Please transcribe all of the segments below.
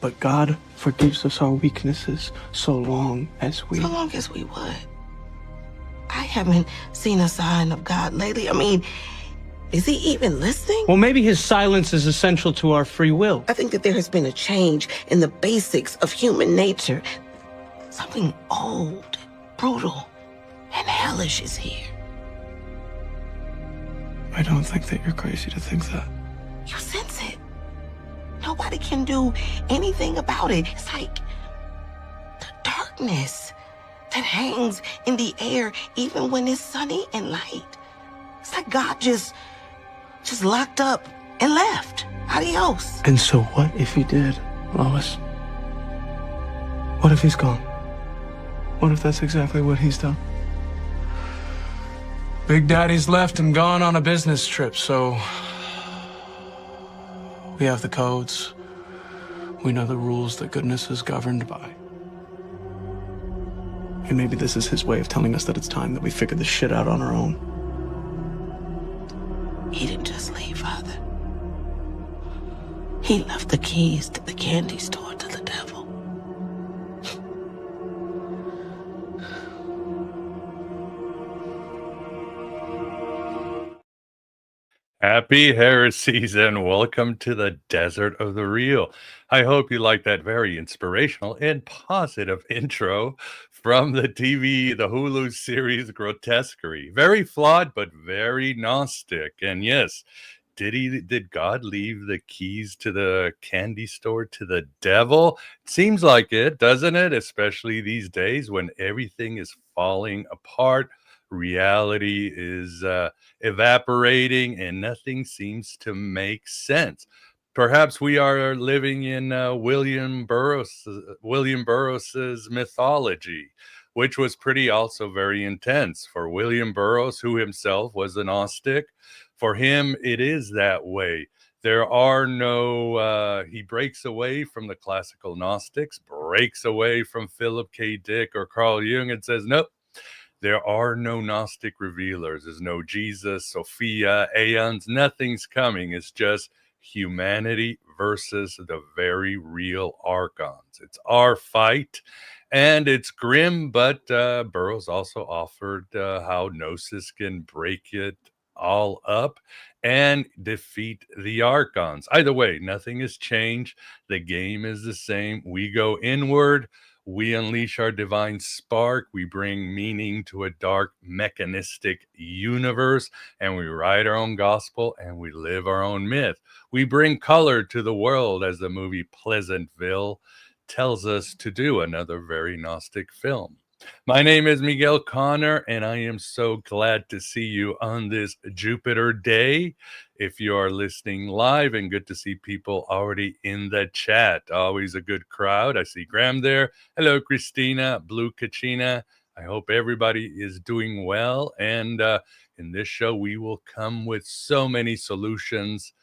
But God forgives us our weaknesses so long as we... So long as we what? I haven't seen a sign of God lately. I mean, is he even listening? Well, maybe his silence is essential to our free will. I think that there has been a change in the basics of human nature. Something old, brutal, and hellish is here. I don't think that you're crazy to think that. You sense it. Nobody can do anything about it. It's like the darkness that hangs in the air even when it's sunny and light. It's like God just locked up and left. Adios. And so what if he did, Lois? What if he's gone? What if that's exactly what he's done? Big Daddy's left and gone on a business trip, so we have the codes. We know the rules that goodness is governed by. And maybe this is his way of telling us that it's time that we figure this shit out on our own. He didn't just leave, Father. He left the keys to the candy store to the devil. Happy heresies and welcome to the desert of the real. I hope you like that very inspirational and positive intro from the Hulu series Grotesquerie. Very flawed, but very Gnostic. And yes, did God leave the keys to the candy store to the devil? Seems like it, doesn't it? Especially these days when everything is falling apart. Reality is evaporating and nothing seems to make sense. Perhaps we are living in William Burroughs's mythology, which was pretty also very intense. For William Burroughs, who himself was a Gnostic, for him it is that way. There are no, he breaks away from the classical Gnostics, breaks away from Philip K. Dick or Carl Jung and says, nope. There are no Gnostic revealers. There's no Jesus, Sophia, aeons. Nothing's coming. It's just humanity versus the very real archons. It's our fight, and it's grim, but Burroughs also offered how Gnosis can break it all up and defeat the archons. Either way, nothing has changed. The game is the same. We go inward. We unleash our divine spark. We bring meaning to a dark, mechanistic universe, and we write our own gospel and we live our own myth. We bring color to the world, as the movie Pleasantville tells us to do, another very Gnostic film. My name is Miguel Connor, and I am so glad to see you on this Jupiter day. If you are listening live, and good to see people already in the chat. Always a good crowd. I see Graham there. Hello, Christina, Blue Kachina. I hope everybody is doing well. And in this show, we will come with so many solutions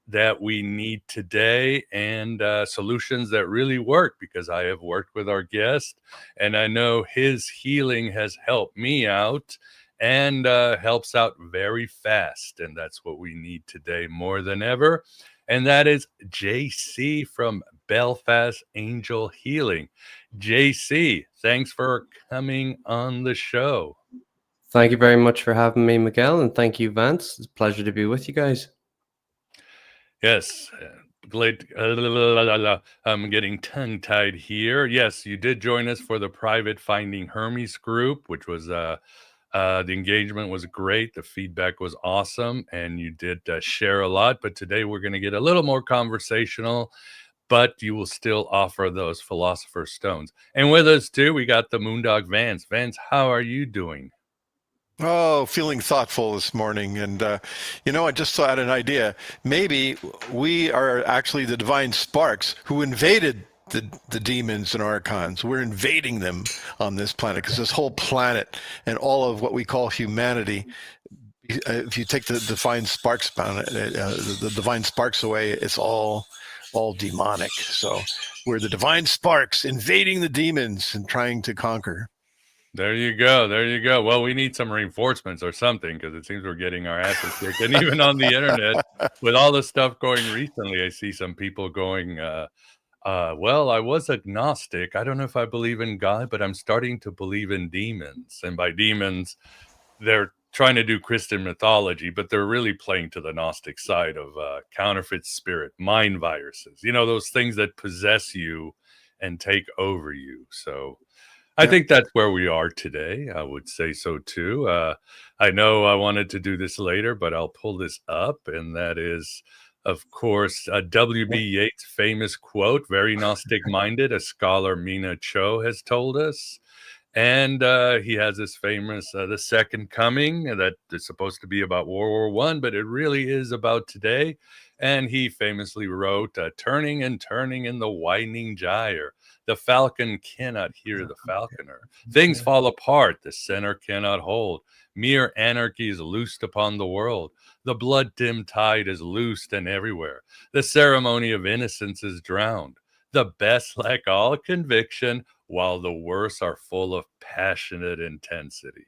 that we need today, and solutions that really work, because I have worked with our guest and I know his healing has helped me out and helps out very fast. And that's what we need today more than ever. And that is JC from Belfast Angel Healing. JC, thanks for coming on the show. Thank you very much for having me, Miguel. And thank you, Vance. It's a pleasure to be with you guys. Yes, I'm getting tongue-tied here. Yes, you did join us for the private Finding Hermes group, which was the engagement was great. The feedback was awesome, and you did share a lot. But today we're going to get a little more conversational, but you will still offer those Philosopher's Stones. And with us, too, we got the Moondog Vance. Vance, how are you doing? Oh, feeling thoughtful this morning. And, I just had an idea. Maybe we are actually the divine sparks who invaded the demons and archons. We're invading them on this planet, because this whole planet and all of what we call humanity, if you take the divine sparks the divine sparks away, it's all demonic. So we're the divine sparks invading the demons and trying to conquer. There you go. There you go. Well, we need some reinforcements or something, because it seems we're getting our asses kicked. And even on the internet, with all the stuff going recently, I see some people going Well, I was agnostic. I don't know if I believe in God, but I'm starting to believe in demons. And by demons, they're trying to do Christian mythology, but they're really playing to the Gnostic side of counterfeit spirit, mind viruses, those things that possess you and take over you. So I think that's where we are today. I would say so too. I know I wanted to do this later, but I'll pull this up. And that is, of course, W.B. Yeats' famous quote, very Gnostic minded, a scholar Mina Cho has told us. And he has this famous The Second Coming that is supposed to be about World War I, but it really is about today. And he famously wrote, turning and turning in the winding gyre. The falcon cannot hear the falconer. Things fall apart. The center cannot hold. Mere anarchy is loosed upon the world. The blood-dimmed tide is loosed and everywhere. The ceremony of innocence is drowned. The best lack all conviction, while the worst are full of passionate intensity.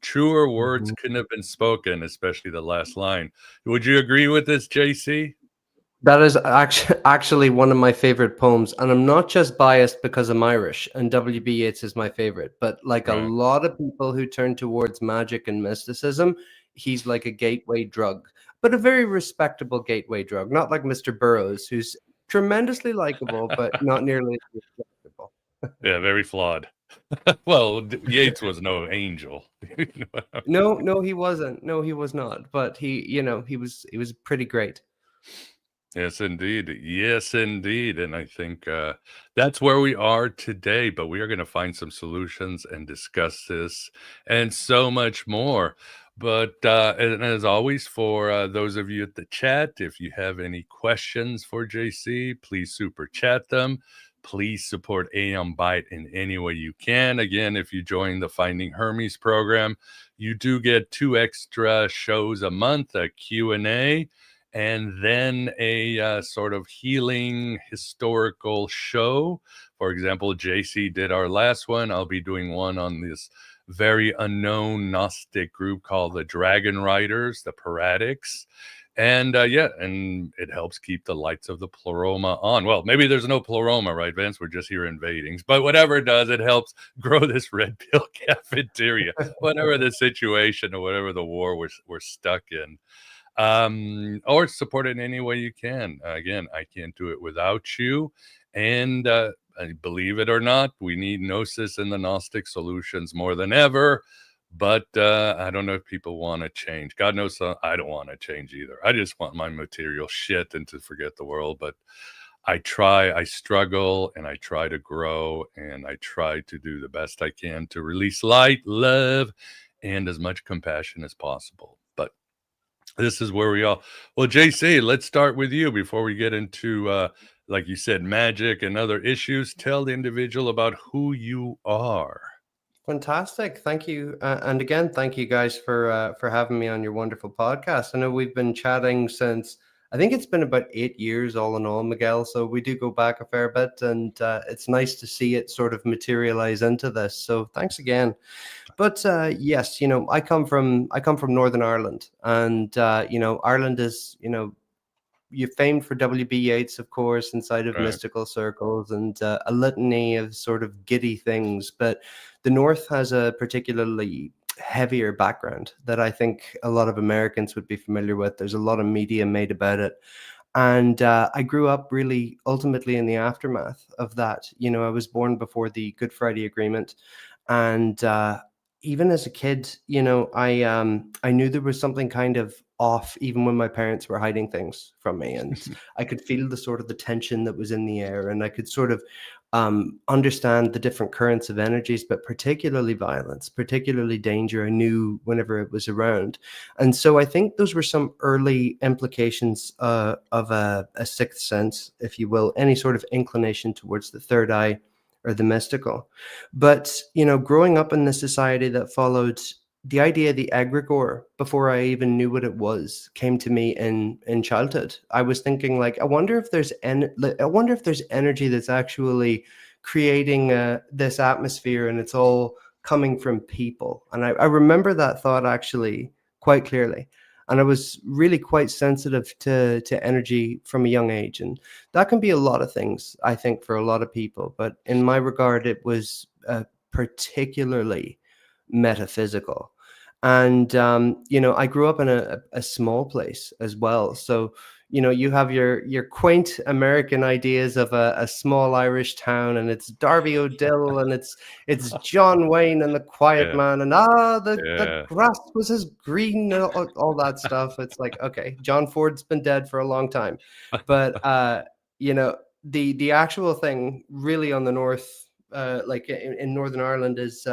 Truer words couldn't have been spoken, especially the last line. Would you agree with this, JC? That is actually one of my favorite poems. And I'm not just biased because I'm Irish and W.B. Yeats is my favorite, but like a lot of people who turn towards magic and mysticism, he's like a gateway drug, but a very respectable gateway drug, not like Mr. Burroughs, who's tremendously likable, but not nearly as respectable. Yeah, very flawed. Well, Yeats was no angel. No, he wasn't. No, he was not. But he was pretty great. Yes, indeed. Yes, indeed. And I think that's where we are today. But we are going to find some solutions and discuss this and so much more. But and as always, for those of you at the chat, if you have any questions for JC, please super chat them. Please support AM Byte in any way you can. Again, if you join the Finding Hermes program, you do get 2 extra shows a month, a Q&A, and then a sort of healing historical show. For example, JC did our last one. I'll be doing one on this very unknown Gnostic group called the Dragon Riders, the Parasites. And and it helps keep the lights of the pleroma on. Well, maybe there's no pleroma, right, Vince? We're just here invading. But whatever it does, it helps grow this red pill cafeteria, whatever the situation or whatever the war we're stuck in. Or support it in any way you can. Again, I can't do it without you. And believe it or not, we need Gnosis and the Gnostic solutions more than ever. But I don't know if people want to change. God knows I don't want to change either. I just want my material shit and to forget the world. But I struggle, and I try to grow, and I try to do the best I can to release light, love, and as much compassion as possible. But this is where we are. Well, JC, let's start with you before we get into, like you said, magic and other issues. Tell the individual about who you are. Fantastic. Thank you. And again, thank you guys for having me on your wonderful podcast. I know we've been chatting since, I think it's been about 8 years all in all, Miguel. So we do go back a fair bit, and it's nice to see it sort of materialize into this. So thanks again. But yes, I come from Northern Ireland, and Ireland is, you're famed for W.B. Yeats, of course, inside of mystical circles, and a litany of sort of giddy things. But the North has a particularly heavier background that I think a lot of Americans would be familiar with. There's a lot of media made about it. And I grew up really ultimately in the aftermath of that. I was born before the Good Friday Agreement. And even as a kid, I knew there was something kind of off, even when my parents were hiding things from me. And I could feel the tension that was in the air, and I could sort of understand the different currents of energies, but particularly violence, particularly danger. I knew whenever it was around. And so I think those were some early implications of a sixth sense, if you will, any sort of inclination towards the third eye or the mystical. But, growing up in the society that followed, the idea of the egregore, before I even knew what it was, came to me in childhood. I was thinking, like, I wonder if there's energy that's actually creating this atmosphere, and it's all coming from people. And I remember that thought actually quite clearly. And I was really quite sensitive to energy from a young age. And that can be a lot of things, I think, for a lot of people. But in my regard, it was particularly metaphysical. And, I grew up in a small place as well. So, you have your quaint American ideas of a small Irish town, and it's Darby O'Dill, and it's John Wayne and the Quiet Yeah. Man, and the Yeah. grass was as green, and all that stuff. It's like, okay, John Ford's been dead for a long time, but the actual thing really on the north, like in Northern Ireland, is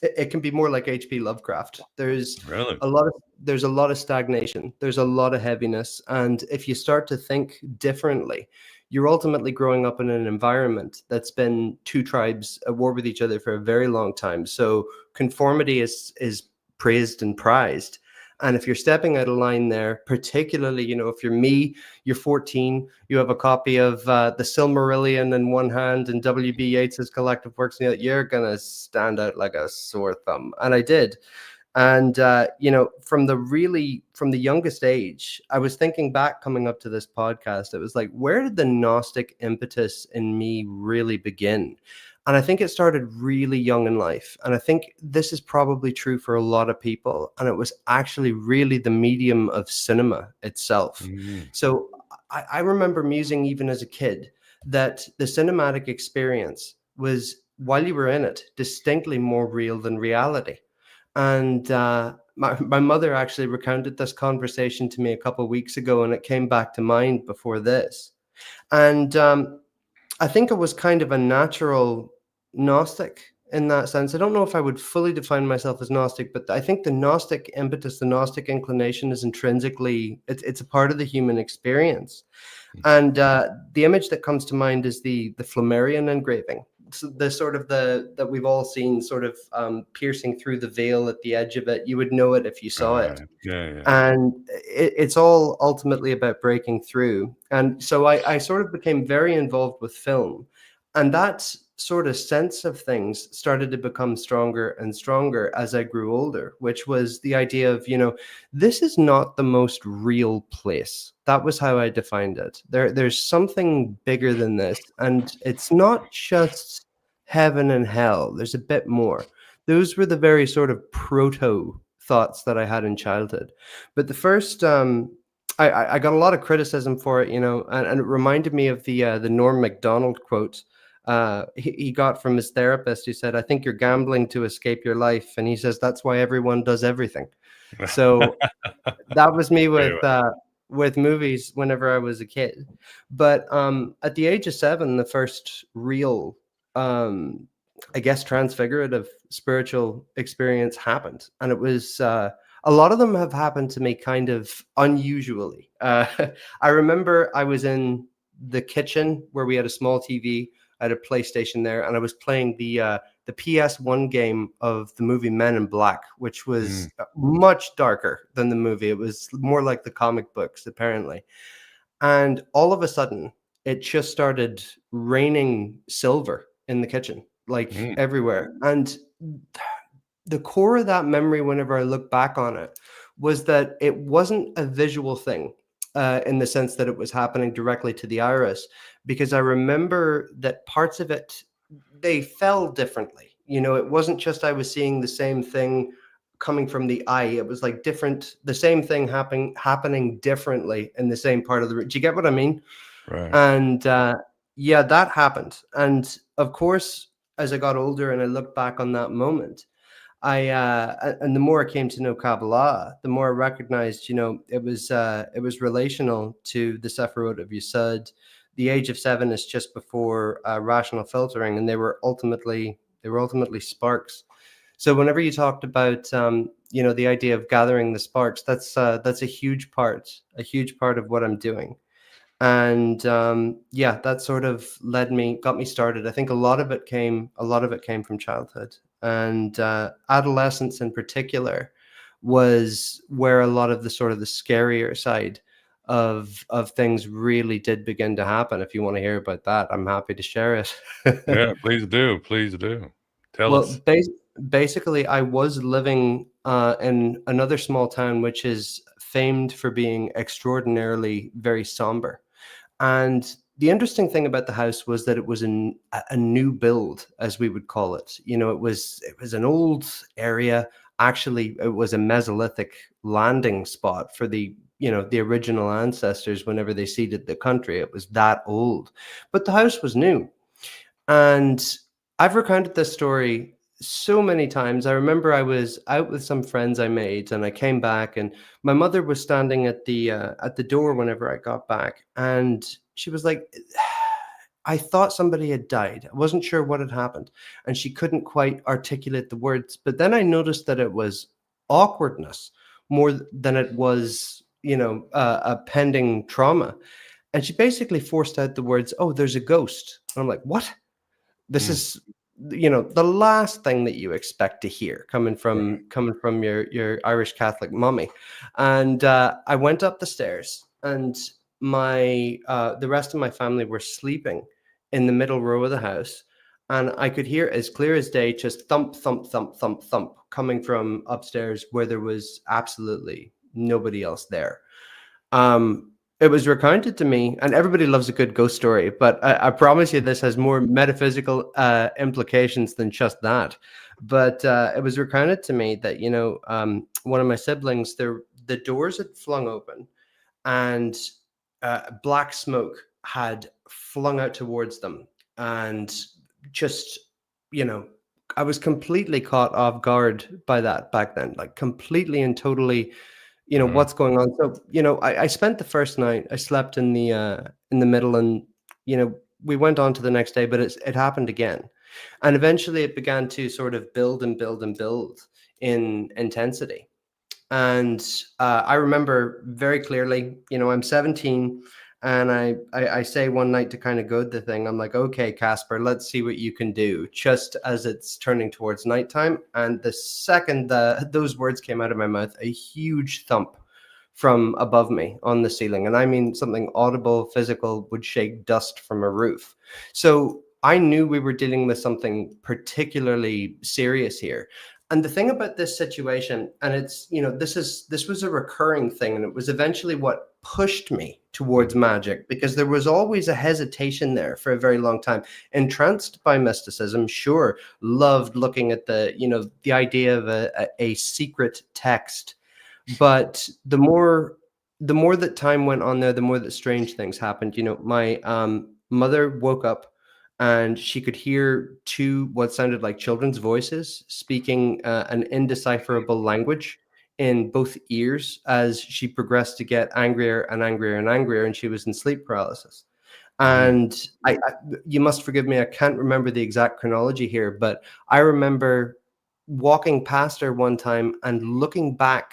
it can be more like H.P. Lovecraft. Really? There's a lot of stagnation. There's a lot of heaviness. And if you start to think differently, you're ultimately growing up in an environment that's been two tribes at war with each other for a very long time. So conformity is praised and prized. And if you're stepping out of line there, particularly, if you're me, you're 14, you have a copy of the Silmarillion in one hand and W.B. Yeats's collective works, you're going to stand out like a sore thumb. And I did. And, from the youngest age, I was thinking back coming up to this podcast, it was like, where did the Gnostic impetus in me really begin? And I think it started really young in life. And I think this is probably true for a lot of people. And it was actually really the medium of cinema itself. Mm. So I remember musing even as a kid that the cinematic experience was, while you were in it, distinctly more real than reality. And my mother actually recounted this conversation to me a couple of weeks ago, and it came back to mind before this. And I think it was kind of a natural Gnostic in that sense. I don't know if I would fully define myself as Gnostic, but I think the Gnostic impetus, the Gnostic inclination is intrinsically, it's a part of the human experience. And the image that comes to mind is the Flammarion engraving. So the sort of that we've all seen, sort of piercing through the veil at the edge of it. You would know it if you saw it. Yeah. And it's all ultimately about breaking through. And so I sort of became very involved with film, and that sort of sense of things started to become stronger and stronger as I grew older, which was the idea of, this is not the most real place. That was how I defined it. There's something bigger than this, and it's not just heaven and hell. There's a bit more. Those were the very sort of proto thoughts that I had in childhood. But the first, I got a lot of criticism for it, and it reminded me of the Norm Macdonald quote he got from his therapist, who said, "I think you're gambling to escape your life." And he says, "That's why everyone does everything." So that was me with movies whenever I was a kid. But at the age of 7, the first real, I guess, transfigurative spiritual experience happened. And it was, a lot of them have happened to me kind of unusually. I remember I was in the kitchen where we had a small TV. I had a PlayStation there, and I was playing the PS1 game of the movie Men in Black, which was much darker than the movie. It was more like the comic books, apparently. And all of a sudden, it just started raining silver in the kitchen, like everywhere. And the core of that memory, whenever I look back on it, was that it wasn't a visual thing. In the sense that it was happening directly to the iris, because I remember that parts of it, they fell differently. It wasn't just I was seeing the same thing coming from the eye. It was like different, the same thing happening differently in the same part of the room. Do you get what I mean? Right. And yeah, that happened. And of course, as I got older and I looked back on that moment, and the more I came to know Kabbalah, the more I recognized, it was relational to the Sephirot of Yesod. The age of 7 is just before rational filtering, and they were ultimately sparks. So whenever you talked about, the idea of gathering the sparks, that's a huge part of what I'm doing. And that sort of got me started. I think a lot of it came from childhood, and adolescence in particular was where a lot of the sort of the scarier side of things really did begin to happen. If you want to hear about that, I'm happy to share it. Yeah, please do. Tell us. Basically, I was living in another small town, which is famed for being extraordinarily very somber. And the interesting thing about the house was that it was a new build, as we would call it. You know, it was an old area. Actually, it was a Mesolithic landing spot for the original ancestors whenever they seeded the country. It was that old, but the house was new. And I've recounted this story so many times. I remember I was out with some friends I made, and I came back, and my mother was standing at the door whenever I got back, and she was like, I thought somebody had died. I wasn't sure what had happened, and she couldn't quite articulate the words. But then I noticed that it was awkwardness more than it was, a pending trauma. And she basically forced out the words, "Oh, there's a ghost." And I'm like, "What?" This is, the last thing that you expect to hear coming from your Irish Catholic mummy. And I went up the stairs, and the rest of my family were sleeping in the middle row of the house, and I could hear as clear as day just thump, thump, thump, thump, thump coming from upstairs where there was absolutely nobody else there. It was recounted to me, and everybody loves a good ghost story, but I promise you this has more metaphysical implications than just that. But it was recounted to me that, one of my siblings, the doors had flung open, and black smoke had flung out towards them. And just, I was completely caught off guard by that back then, like completely and totally, what's going on. So, I spent the first night, I slept in the middle, and, we went on to the next day, but it happened again. And eventually it began to sort of build and build and build in intensity. And I remember very clearly, I'm 17, and I say one night to kind of goad the thing, I'm like, "Okay, Casper, let's see what you can do," just as it's turning towards nighttime. And the second those words came out of my mouth, a huge thump from above me on the ceiling. And I mean, something audible, physical, would shake dust from a roof. So I knew we were dealing with something particularly serious here. And the thing about this situation, and it's, this was a recurring thing, and it was eventually what pushed me towards magic, because there was always a hesitation there for a very long time. Entranced by mysticism, sure, loved looking at the idea of a secret text. But the more that time went on there, the more that strange things happened. My mother woke up, and she could hear two what sounded like children's voices speaking an indecipherable language in both ears as she progressed to get angrier and angrier and angrier, and she was in sleep paralysis. And you must forgive me, I can't remember the exact chronology here, but I remember walking past her one time and looking back,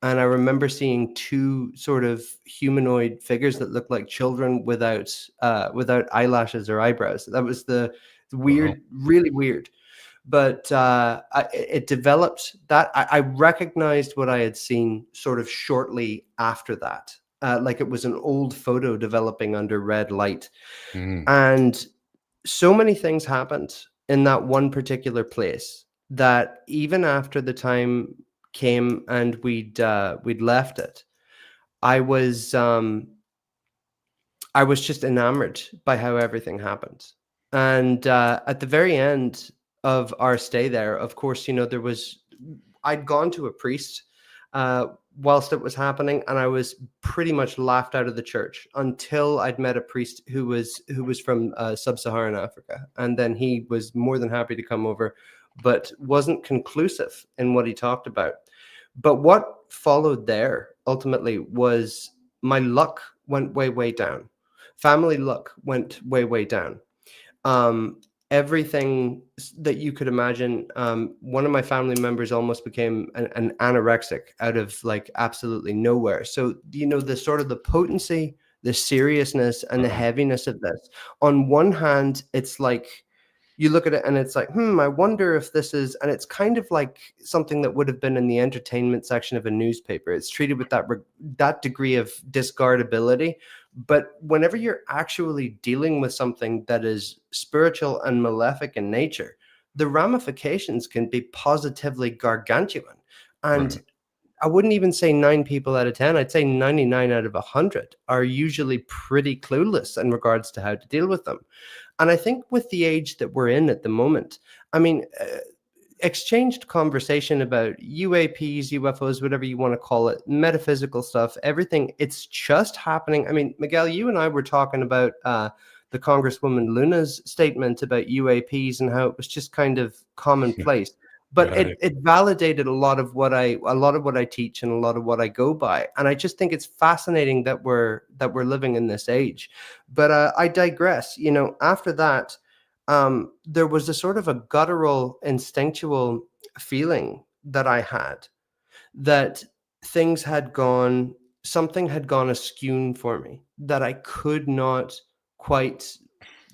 and I remember seeing two sort of humanoid figures that looked like children without eyelashes or eyebrows. That was the weird, really weird. But it developed that I recognized what I had seen sort of shortly after that, like it was an old photo developing under red light. And so many things happened in that one particular place that even after the time came and we'd left it, I was just enamored by how everything happened. And at the very end of our stay there, of course, I'd gone to a priest whilst it was happening, and I was pretty much laughed out of the church until I'd met a priest who was from sub-Saharan Africa, and then he was more than happy to come over, but wasn't conclusive in what he talked about. But what followed there ultimately was my luck went way, way down. Family luck went way, way down. Everything that you could imagine. One of my family members almost became an anorexic out of like absolutely nowhere. So, the sort of the potency, the seriousness, and the heaviness of this. On one hand, it's like, you look at it and it's like, I wonder if this is, and it's kind of like something that would have been in the entertainment section of a newspaper. It's treated with that degree of discardability. But whenever you're actually dealing with something that is spiritual and malefic in nature, the ramifications can be positively gargantuan. And I wouldn't even say 9 people out of 10. I'd say 99 out of 100 are usually pretty clueless in regards to how to deal with them. And I think with the age that we're in at the moment, I mean, exchanged conversation about UAPs, UFOs, whatever you want to call it, metaphysical stuff, everything, it's just happening. I mean, Miguel, you and I were talking about the Congresswoman Luna's statement about UAPs and how it was just kind of commonplace. But Right. it validated a lot of what I teach and a lot of what I go by. And I just think it's fascinating that we're living in this age. But I digress. You know, after that, there was a sort of a guttural, instinctual feeling that I had that something had gone askew for me that I could not quite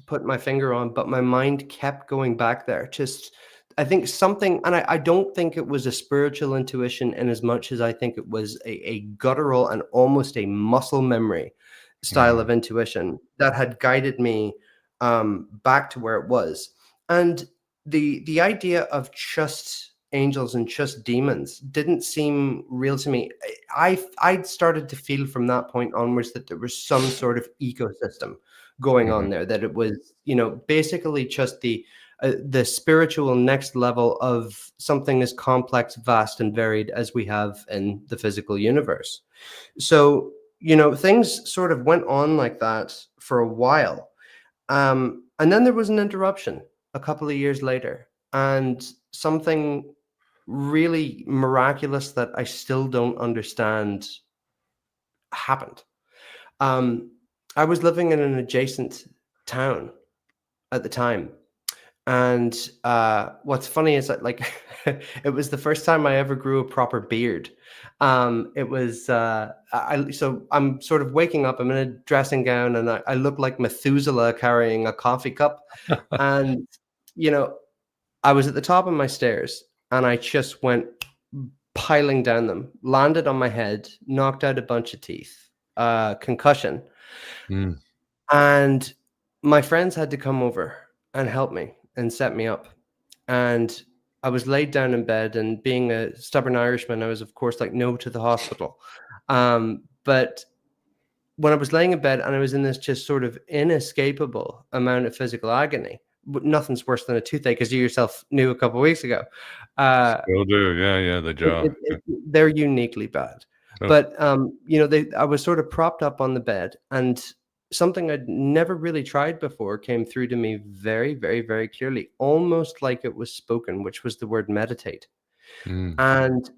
put my finger on, but my mind kept going back there. Just, I think something, and I don't think it was a spiritual intuition in as much as I think it was a guttural and almost a muscle memory style of intuition that had guided me back to where it was. And the idea of just angels and just demons didn't seem real to me. I'd started to feel from that point onwards that there was some sort of ecosystem going on there, that it was, you know, basically just the spiritual next level of something as complex, vast, and varied as we have in the physical universe. So, you know, things sort of went on like that for a while. And then there was an interruption a couple of years later, and something really miraculous that I still don't understand happened. I was living in an adjacent town at the time. And what's funny is that, like, it was the first time I ever grew a proper beard. It was so I'm sort of waking up. I'm in a dressing gown, and I look like Methuselah carrying a coffee cup. And you know, I was at the top of my stairs, and I just went piling down them. Landed on my head, knocked out a bunch of teeth, concussion, and my friends had to come over and help me and set me up. And I was laid down in bed, and being a stubborn Irishman, I was, of course, like, no to the hospital. But when I was laying in bed and I was in this just sort of inescapable amount of physical agony, nothing's worse than a toothache, as you yourself knew a couple of weeks ago. Still do. Yeah, the jaw. They're uniquely bad. Oh. But, you know, I was sort of propped up on the bed, and something I'd never really tried before came through to me very, very, very clearly, almost like it was spoken, which was the word meditate. And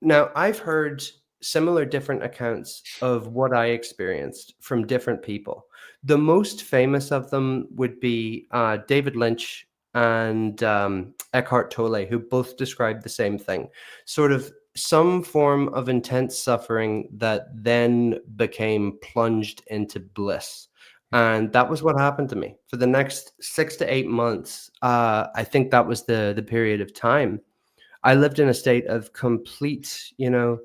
now I've heard similar different accounts of what I experienced from different people. The most famous of them would be David Lynch and Eckhart Tolle, who both described the same thing, sort of some form of intense suffering that then became plunged into bliss. And that was what happened to me for the next 6 to 8 months. I think that was the period of time. I lived in a state of complete, you know,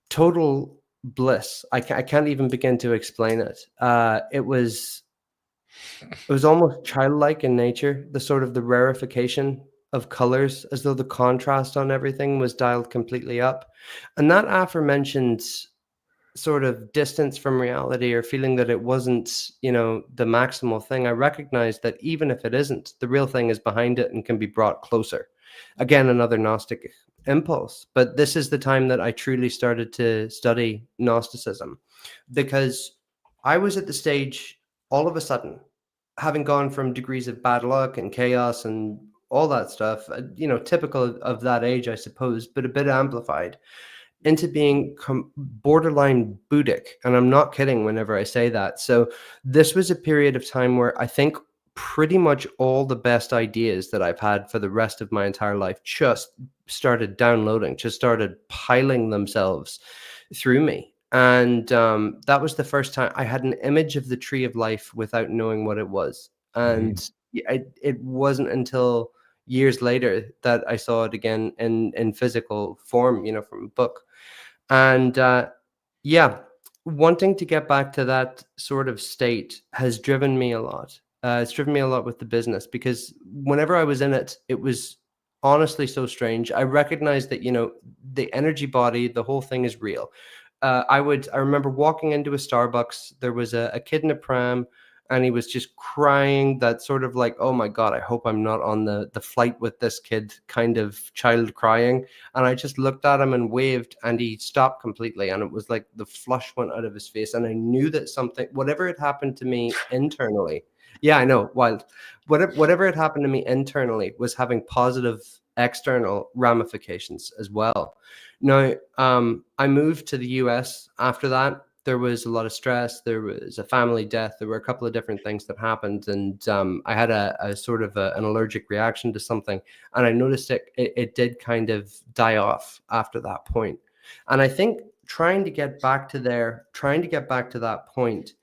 total bliss. I can't even begin to explain it. It was almost childlike in nature, the sort of the rarefication of colors, as though the contrast on everything was dialed completely up. And that aforementioned sort of distance from reality, or feeling that it wasn't, you know, the maximal thing, I recognized that even if it isn't, the real thing is behind it and can be brought closer. Again, another Gnostic impulse. But this is the time that I truly started to study Gnosticism, because I was at the stage, all of a sudden, having gone from degrees of bad luck and chaos and all that stuff, you know, typical of that age, I suppose, but a bit amplified, into being borderline Buddhic. And I'm not kidding whenever I say that. So this was a period of time where I think pretty much all the best ideas that I've had for the rest of my entire life just started downloading, just started piling themselves through me. And that was the first time I had an image of the tree of life without knowing what it was. And it wasn't until years later that I saw it again in physical form, you know, from a book. And yeah, wanting to get back to that sort of state has driven me a lot. It's driven me a lot with the business, because whenever I was in it, it was honestly so strange. I recognized that, you know, the energy body, the whole thing is real. I remember walking into a Starbucks. There was a kid in a pram, and he was just crying. That sort of like, oh my God, I hope I'm not on the flight with this kid kind of child crying. And I just looked at him and waved, and he stopped completely. And it was like the flush went out of his face. And I knew that something, whatever had happened to me internally, yeah, I know, wild. Whatever had happened to me internally was having positive external ramifications as well. Now, I moved to the US after that. There was a lot of stress. There was a family death. There were a couple of different things that happened. And I had a sort of an allergic reaction to something. And I noticed it did kind of die off after that point. And I think trying to get back to that point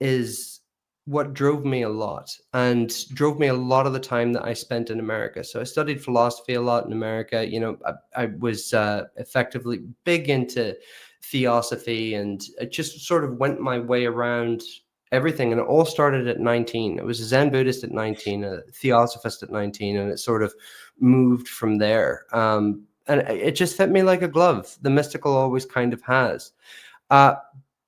is what drove me a lot, and drove me a lot of the time that I spent in America. So I studied philosophy a lot in America. You know, I was effectively big into theosophy, and it just sort of went my way around everything. And it all started at 19. I was a Zen Buddhist at 19, a theosophist at 19, and it sort of moved from there. And it just fit me like a glove. The mystical always kind of has. But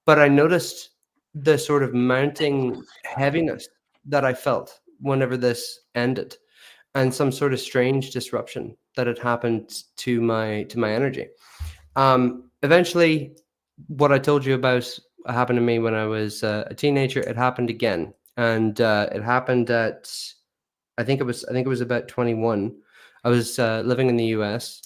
I noticed the sort of mounting heaviness that I felt whenever this ended, and some sort of strange disruption that had happened to my energy. Eventually, what I told you about happened to me when I was a teenager. It happened again, and it happened at I think it was about 21. I was living in the US,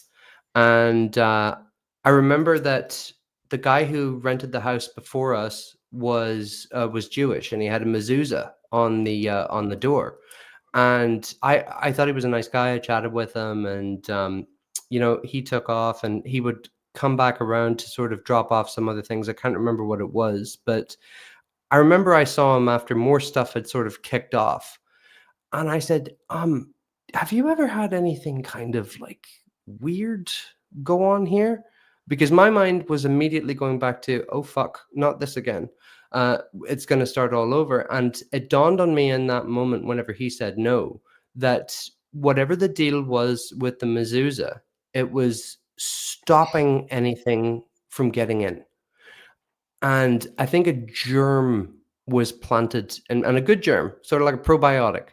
and I remember that the guy who rented the house before us was Jewish, and he had a mezuzah on the door. And I thought he was a nice guy. I chatted with him, and you know, he took off, and he would come back around to sort of drop off some other things. I can't remember what it was, but I remember I saw him after more stuff had sort of kicked off. And I said, have you ever had anything kind of like weird go on here? Because my mind was immediately going back to, oh, fuck, not this again. It's going to start all over. And it dawned on me in that moment, whenever he said no, that whatever the deal was with the mezuzah, it was stopping anything from getting in. And I think a germ was planted, and a good germ, sort of like a probiotic,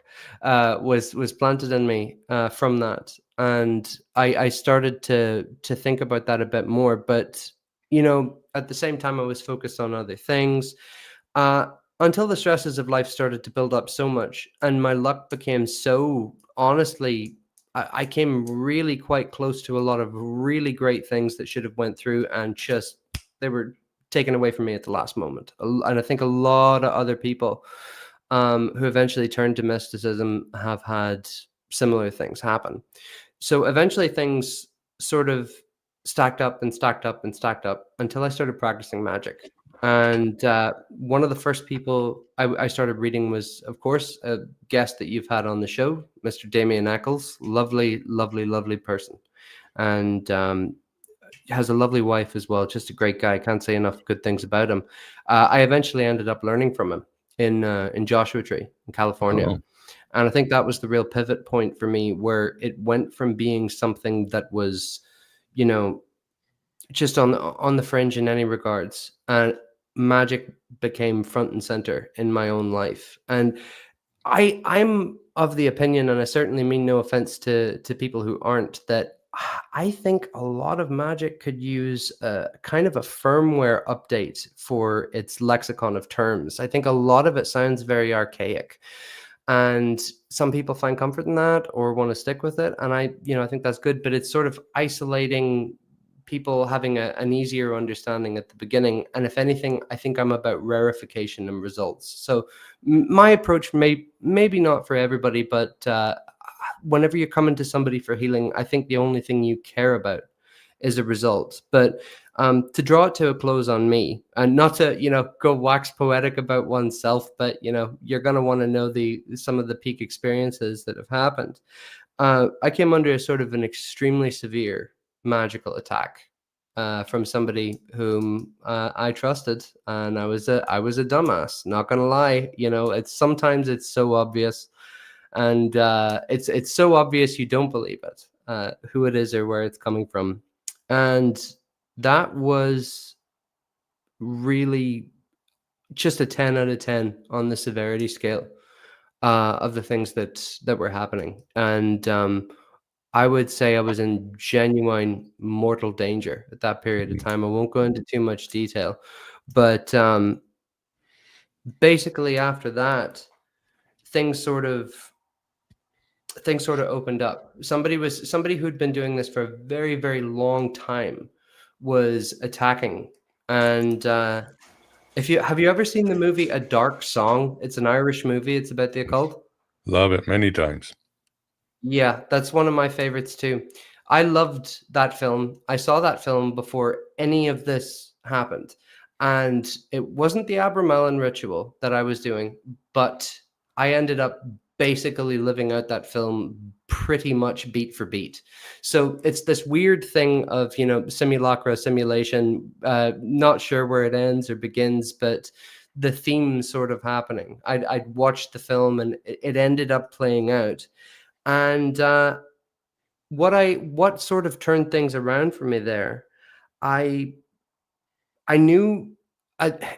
was planted in me from that. And I started to think about that a bit more. But, you know, at the same time, I was focused on other things until the stresses of life started to build up so much. And my luck became so, honestly, I came really quite close to a lot of really great things that should have went through, and just, they were taken away from me at the last moment. And I think a lot of other people who eventually turned to mysticism have had similar things happen. So eventually things sort of stacked up and stacked up and stacked up until I started practicing magic. And one of the first people I started reading was, of course, a guest that you've had on the show, Mr. Damien Eccles. Lovely, lovely, lovely person. And has a lovely wife as well. Just a great guy. Can't say enough good things about him. I eventually ended up learning from him in Joshua Tree in California. Oh. And I think that was the real pivot point for me, where it went from being something that was, you know, just on the fringe in any regards, and magic became front and center in my own life. And I'm of the opinion, and I certainly mean no offense to people who aren't, that I think a lot of magic could use a kind of a firmware update for its lexicon of terms. I think a lot of it sounds very archaic, and some people find comfort in that or want to stick with it. And I think that's good, but it's sort of isolating people, having an easier understanding at the beginning. And if anything, I think I'm about rarefication and results. So my approach maybe not for everybody, but whenever you're coming to somebody for healing, I think the only thing you care about is a result. But to draw it to a close on me, and not to, go wax poetic about oneself, but, you're going to want to know some of the peak experiences that have happened. I came under a sort of an extremely severe magical attack from somebody whom I trusted, and I was a dumbass, not gonna lie. Sometimes it's so obvious, and it's so obvious you don't believe it. who it is or where it's coming from. And that was really just a 10 out of 10 on the severity scale of the things that were happening. And I would say I was in genuine mortal danger at that period of time. I won't go into too much detail, but basically after that, things sort of opened up. Somebody who'd been doing this for a very, very long time was attacking. And have you ever seen the movie A Dark Song? It's an Irish movie. It's about the occult. Love it many times. Yeah, that's one of my favorites too. I loved that film. I saw that film before any of this happened. And it wasn't the Abramelin ritual that I was doing, but I ended up basically living out that film pretty much beat for beat. So it's this weird thing of, simulacra, simulation, not sure where it ends or begins, but the theme sort of happening. I'd watched the film and it ended up playing out. And what sort of turned things around for me there, I knew,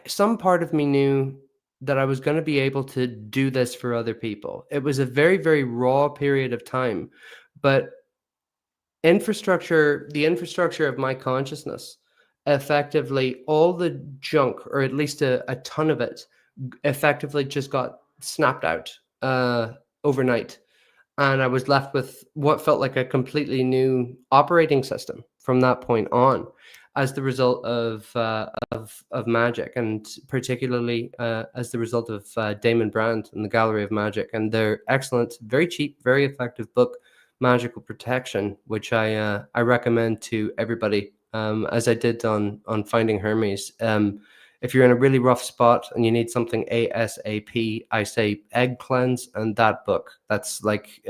some part of me knew that I was going to be able to do this for other people. It was a very, very raw period of time, but the infrastructure of my consciousness, effectively all the junk, or at least a ton of it, effectively just got snapped out overnight. And I was left with what felt like a completely new operating system from that point on, as the result of magic, and particularly as the result of Damon Brand and the Gallery of Magic and their excellent, very cheap, very effective book, Magical Protection, which I recommend to everybody, as I did on Finding Hermes. If you're in a really rough spot and you need something ASAP, I say Egg Cleanse and that book. That's like,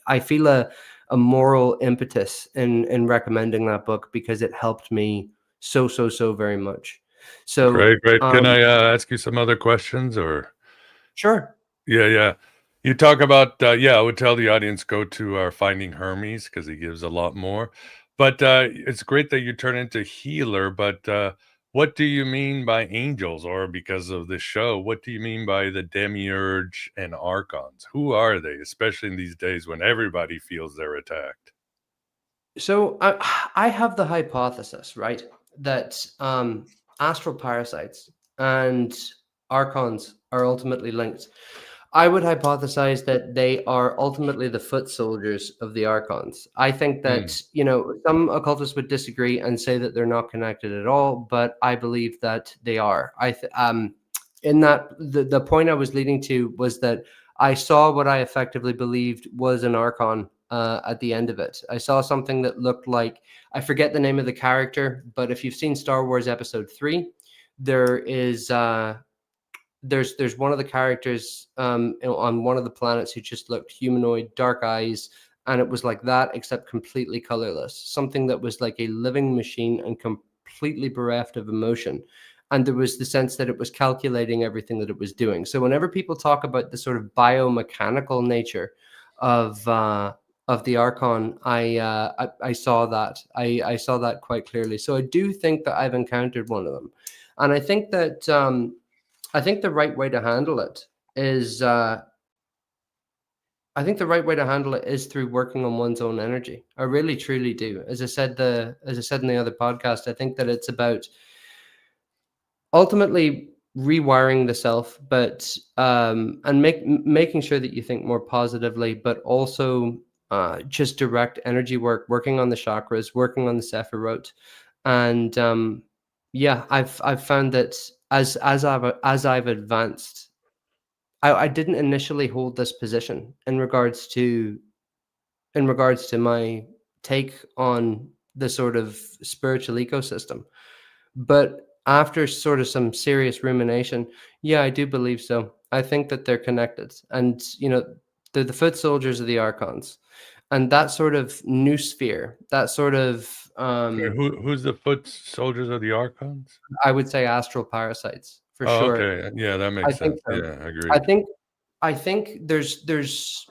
I feel a moral impetus in recommending that book because it helped me so very much. So Great. Can I ask you some other questions, or? Sure. Yeah. You talk about, I would tell the audience, go to our Finding Hermes because he gives a lot more. But it's great that you turn into healer. But what do you mean by angels? Or because of this show, what do you mean by the Demiurge and Archons? Who are they, especially in these days when everybody feels they're attacked? So I have the hypothesis, right, that astral parasites and archons are ultimately linked. I would hypothesize that they are ultimately the foot soldiers of the archons. I think that, some occultists would disagree and say that they're not connected at all, but I believe that they are. In that, the point I was leading to was that I saw what I effectively believed was an archon at the end of it. I saw something that looked like, I forget the name of the character, but if you've seen Star Wars Episode 3, there is there's one of the characters on one of the planets who just looked humanoid, dark eyes, and it was like that except completely colorless, something that was like a living machine and completely bereft of emotion. And there was the sense that it was calculating everything that it was doing. So whenever people talk about the sort of biomechanical nature of the Archon, I saw that. I saw that quite clearly. So I do think that I've encountered one of them, and I think that the right way to handle it is through working on one's own energy. I really truly do. As I said in the other podcast, I think that it's about ultimately rewiring the self, but and making sure that you think more positively, but also just direct energy work, working on the chakras, working on the Sephirot. And I've found that as I've advanced, I didn't initially hold this position in regards to my take on the sort of spiritual ecosystem, but after sort of some serious rumination, I do believe so. I think that they're connected, and they're the foot soldiers of the archons, and that sort of new sphere, that sort of Who's the foot soldiers of the Archons? I would say astral parasites for Oh, sure. okay. Yeah, that I makes think sense. so. Yeah, I agree. I think there's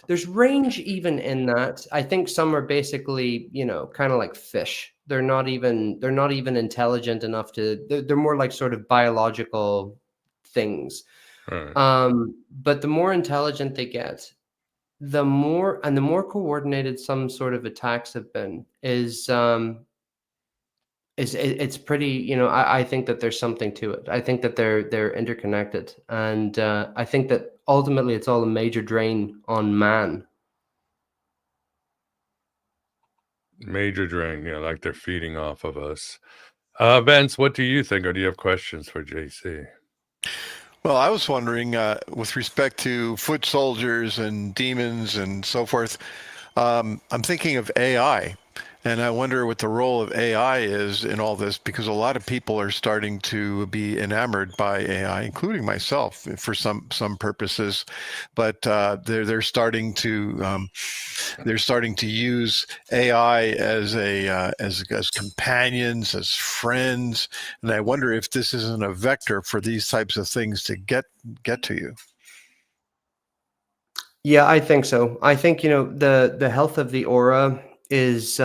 there's range even in that. I think some are basically, kind of like fish. They're not even intelligent enough to. They're more like sort of biological things. Right. But the more intelligent they get, the more coordinated some sort of attacks have been it's pretty, I think that there's something to it. I think that they're interconnected, and I think that ultimately it's all a major drain on man. Major drain, like they're feeding off of us. Vince, what do you think, or do you have questions for JC? Well, I was wondering, with respect to foot soldiers and demons and so forth, I'm thinking of AI. And I wonder what the role of AI is in all this, because a lot of people are starting to be enamored by AI, including myself, for some purposes. But they're starting to use AI as as companions, as friends, and I wonder if this isn't a vector for these types of things to get to you. Yeah, I think so. I think, the health of the aura is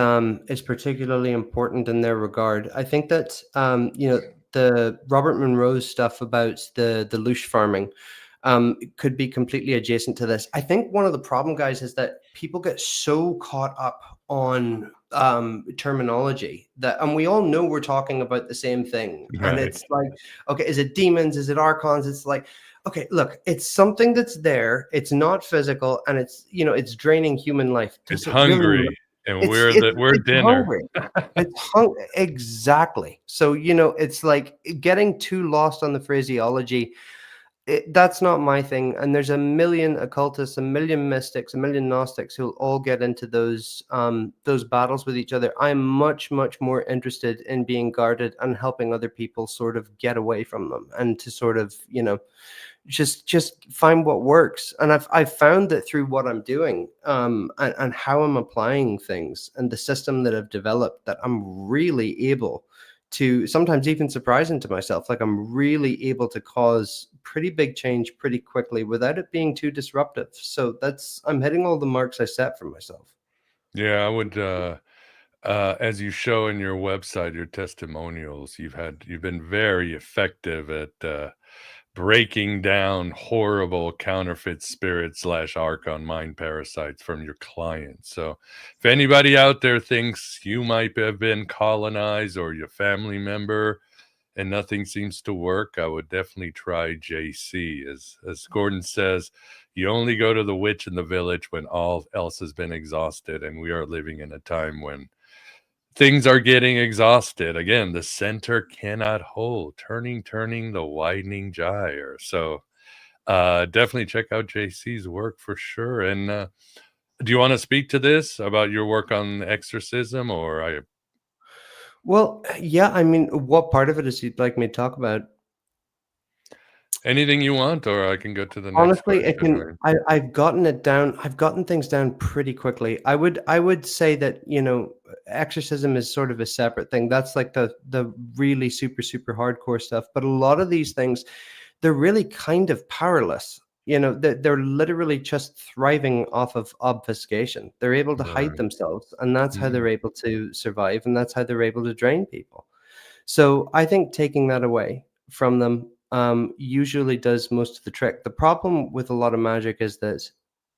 particularly important in their regard. I think that the Robert Monroe's stuff about the loosh farming could be completely adjacent to this. I think one of the problem, guys, is that people get so caught up on terminology and we all know we're talking about the same thing. Right. And it's like, okay, is it demons? Is it archons? It's like, okay, look, it's something that's there. It's not physical, and it's draining human life. It's Does it hungry, really? and we're It's dinner. hungry. Exactly. So, it's like getting too lost on the phraseology. That's not my thing. And there's a million occultists, a million mystics, a million Gnostics who'll all get into those battles with each other. I'm much, much more interested in being guarded and helping other people sort of get away from them, and to sort of, just find what works. And I've found that through what I'm doing, and how I'm applying things, and the system that I've developed, that I'm really able to, sometimes even surprising to myself, like I'm really able to cause pretty big change pretty quickly without it being too disruptive. So I'm hitting all the marks I set for myself. Yeah, I would, as you show in your website, your testimonials, you've been very effective at breaking down horrible counterfeit spirits / Archon mind parasites from your clients. So if anybody out there thinks you might have been colonized, or your family member, and nothing seems to work, I would definitely try JC. As Gordon says, you only go to the witch in the village when all else has been exhausted, and we are living in a time when things are getting exhausted. Again, the center cannot hold. Turning, the widening gyre. So definitely check out JC's work for sure. And do you want to speak to this about your work on exorcism, or Well, yeah, I mean, what part of it is you'd like me to talk about? anything you want, or I can go to the next Honestly, it question. can. I've gotten it down. I've gotten things down pretty quickly. I would say that, exorcism is sort of a separate thing. That's like the really super hardcore stuff. But a lot of these things, they're really kind of powerless. They're literally just thriving off of obfuscation. They're able to hide Right. themselves, and that's how they're able to survive, and that's how they're able to drain people. So I think taking that away from them usually does most of the trick. The problem with a lot of magic is that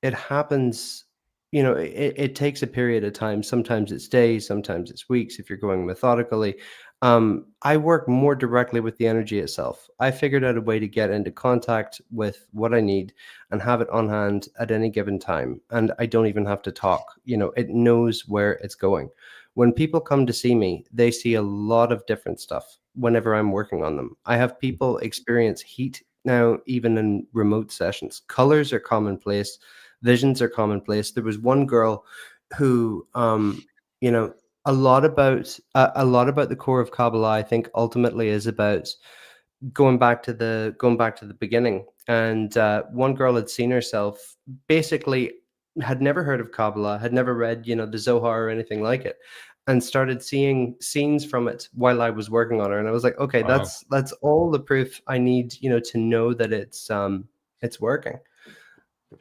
it happens, it takes a period of time. Sometimes it's days, sometimes it's weeks if you're going methodically. I work more directly with the energy itself. I figured out a way to get into contact with what I need and have it on hand at any given time. And I don't even have to talk. It knows where it's going. When people come to see me, they see a lot of different stuff whenever I'm working on them. I have people experience heat now, even in remote sessions. Colors are commonplace, visions are commonplace. There was one girl who, a lot about the core of Kabbalah, I think, ultimately is about going back to the beginning. And one girl had seen herself, basically had never heard of Kabbalah, had never read, the Zohar or anything like it, and started seeing scenes from it while I was working on her. And I was like, okay, Wow. that's all the proof I need, to know that it's working.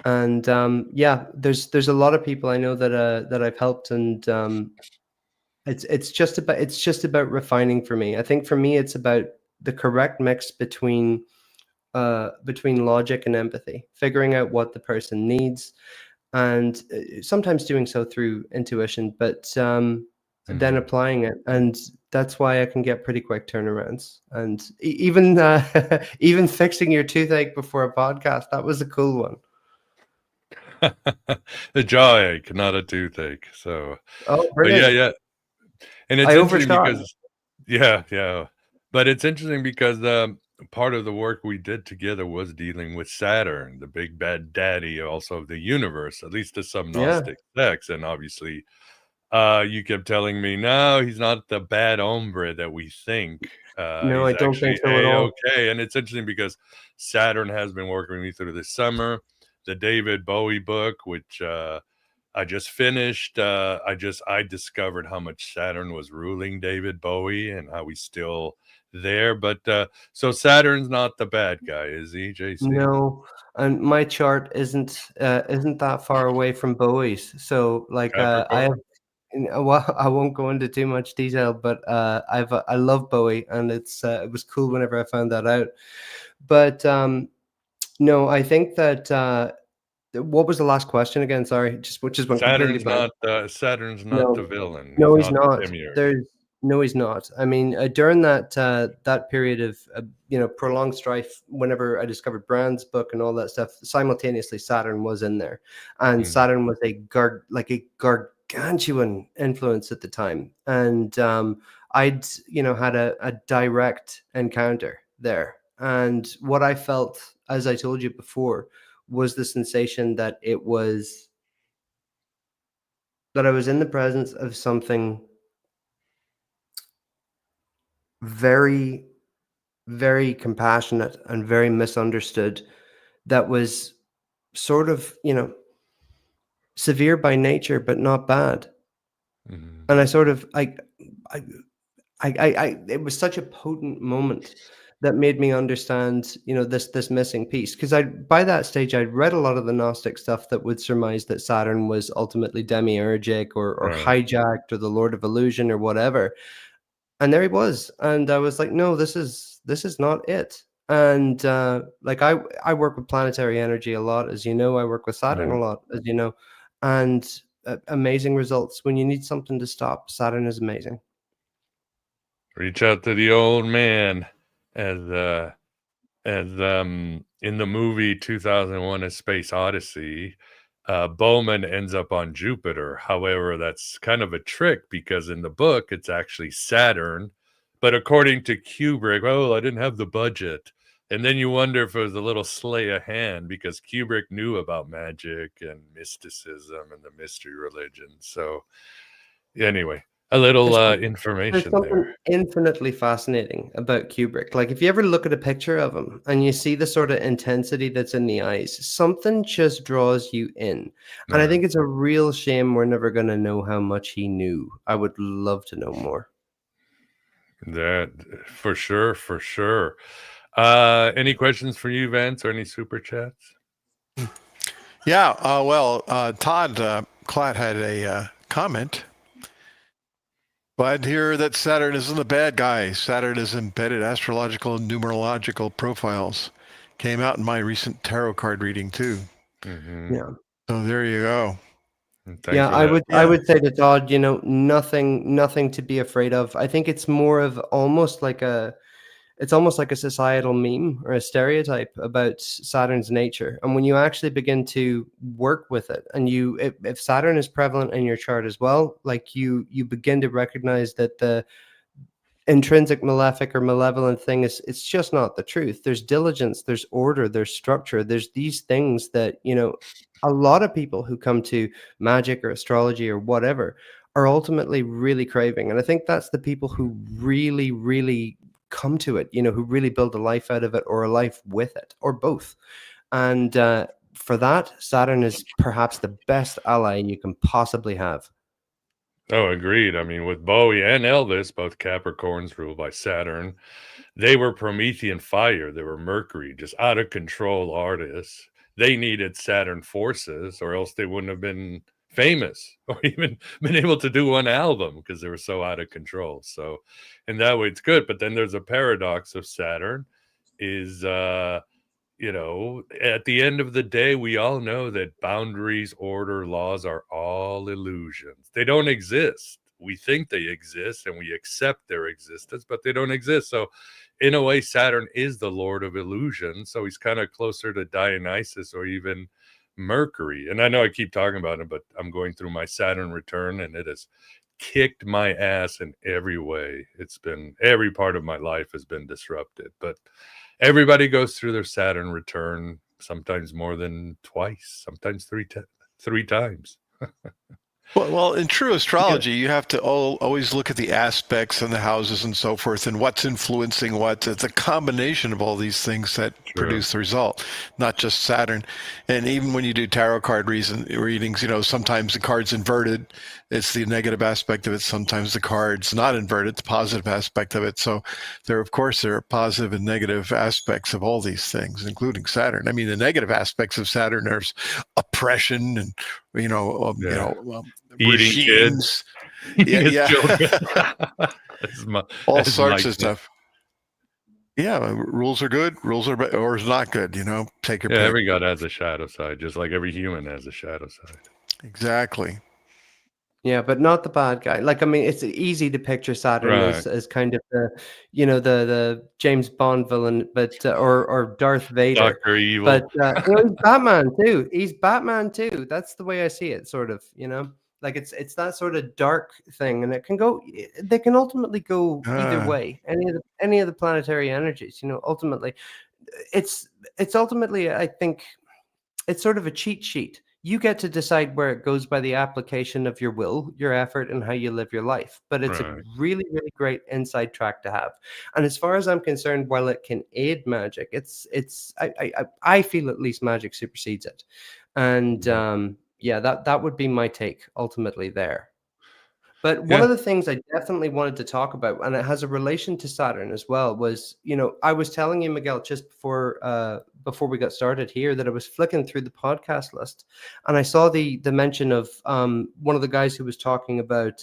And yeah, there's a lot of people I know that I've helped, and it's just about refining for me. I think for me it's about the correct mix between logic and empathy, figuring out what the person needs, and sometimes doing so through intuition, but then applying it. And that's why I can get pretty quick turnarounds. And even even fixing your toothache before a podcast, that was a cool one. A jaw ache, not a toothache. So, Oh, but yeah, brilliant. yeah. And it's I interesting overshot. because, yeah. But it's interesting because part of the work we did together was dealing with Saturn, the big bad daddy also of the universe, at least to some Yeah. Gnostic sects. And obviously, you kept telling me, no, he's not the bad hombre that we think. No, I He's don't think actually so at all. A-okay. And it's interesting because Saturn has been working with me through this summer. The David Bowie book, which I just finished. I discovered how much Saturn was ruling David Bowie and how he's still there. But so Saturn's not the bad guy, is he, JC? No, and my chart isn't that far away from Bowie's. So like I have, Capricorn? well, I won't go into too much detail, but I love Bowie, and it was cool whenever I found that out. But no, I think that what was the last question again? Sorry, just went completely blank. Saturn's not the No, villain. no, He's he's not the not. Demiurge. No, he's not. I mean, during that period of prolonged strife, whenever I discovered Brand's book and all that stuff, simultaneously Saturn was in there, and Saturn was a gargantuan influence at the time, and I'd had a direct encounter there, and what I felt, as I told you before, was the sensation that I was in the presence of something very, very compassionate and very misunderstood, that was sort of, severe by nature, but not bad. Mhm. And I sort of, it was such a potent moment that made me understand, this missing piece. Because by that stage, I'd read a lot of the Gnostic stuff that would surmise that Saturn was ultimately demiurgic or Right. hijacked or the Lord of Illusion or whatever. And there he was, and I was like, no, this is not it. And like I work with planetary energy a lot, as you know. I work with Saturn a lot, as you know, and amazing results. When you need something to stop, Saturn is amazing. Reach out to the old man, as in the movie 2001: A Space Odyssey. Bowman ends up on Jupiter. However, that's kind of a trick because in the book it's actually Saturn, but according to Kubrick, oh, I didn't have the budget. And then you wonder if it was a little sleight of hand because Kubrick knew about magic and mysticism and the mystery religion. So anyway, a little There's information something there. infinitely fascinating about Kubrick. Like, if you ever look at a picture of him and you see the sort of intensity that's in the eyes, something just draws you in. And I think it's a real shame we're never going to know how much he knew. I would love to know more. That for sure, for sure. Any questions for you, Vance, or any super chats? Yeah, well, Todd Klatt had a comment. Glad to hear that Saturn isn't the bad guy. Saturn is embedded astrological and numerological profiles. Came out in my recent tarot card reading too. Yeah. So there you go. Yeah, For that. I would say to Todd, nothing to be afraid of. I think it's more of almost like a societal meme or a stereotype about Saturn's nature. And when you actually begin to work with it, and if Saturn is prevalent in your chart as well, like you begin to recognize that the intrinsic malefic or malevolent thing it's just not the truth. There's diligence, there's order, there's structure, there's these things that a lot of people who come to magic or astrology or whatever are ultimately really craving. And I think that's the people who really, really come to it, who really build a life out of it, or a life with it, or both. And for that, Saturn is perhaps the best ally you can possibly have. Oh, agreed. I mean, with Bowie and Elvis, both Capricorns ruled by Saturn, they were Promethean fire. They were Mercury, just out of control artists. they needed Saturn forces, or else they wouldn't have been famous or even been able to do one album because they were so out of control. So in that way it's good. But then there's a paradox of Saturn is you know, at the end of the day, we all know that boundaries, order, laws are all illusions. They don't exist. We think they exist and we accept their existence, but they don't exist. So in a way, Saturn is the lord of illusion. So he's kind of closer to Dionysus or even Mercury. And I know I keep talking about him, but I'm going through my Saturn return and it has kicked my ass in every way. It's been, every part of my life has been disrupted. But everybody goes through their Saturn return, sometimes more than twice, sometimes three times. Well, in true astrology, you have to always look at the aspects and the houses and so forth and what's influencing what. It's a combination of all these things that produce the result, not just Saturn. And even when you do tarot card readings, you know, sometimes the card's inverted. It's the negative aspect of it. Sometimes the card's not inverted, the positive aspect of it. So there are positive and negative aspects of all these things, including Saturn. I mean, the negative aspects of Saturn, there's oppression and, eating regimes. kids, All sorts of stuff. Yeah, rules are good, rules are or is not good. You know, take your pick. Every god has a shadow side, just like every human has a shadow side. Exactly. Yeah, but not the bad guy. Like, I mean, it's easy to picture Saturn as kind of the, you know, the James Bond villain, but or Darth Vader. Dr. Evil. But you know, he's Batman too. He's Batman too. That's the way I see it, sort of. You know, like it's that sort of dark thing, and it can go. They can ultimately go either way. Any of the planetary energies. You know, ultimately, it's ultimately, I think, it's sort of a cheat sheet. You get to decide where it goes by the application of your will, your effort, and how you live your life. But it's a really, really great inside track to have. And as far as I'm concerned, while it can aid magic, I feel at least magic supersedes it. And that would be my take ultimately there. But one of the things I definitely wanted to talk about, and it has a relation to Saturn as well, was, you know, I was telling you, Miguel, just before we got started here, that I was flicking through the podcast list, and I saw the mention of one of the guys who was talking about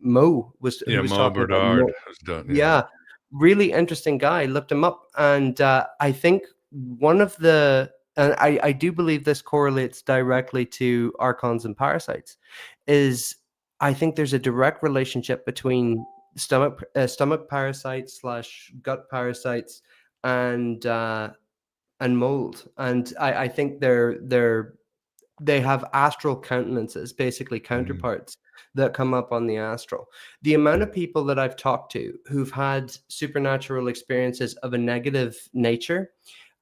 Mo was Mo Bernard has done. Yeah, really interesting guy. Looked him up, and I think one of the, and I do believe this correlates directly to archons and parasites, is I think there's a direct relationship between stomach parasites / gut parasites and mold, and I think they have astral countenances, basically counterparts that come up on the astral. The amount of people that I've talked to who've had supernatural experiences of a negative nature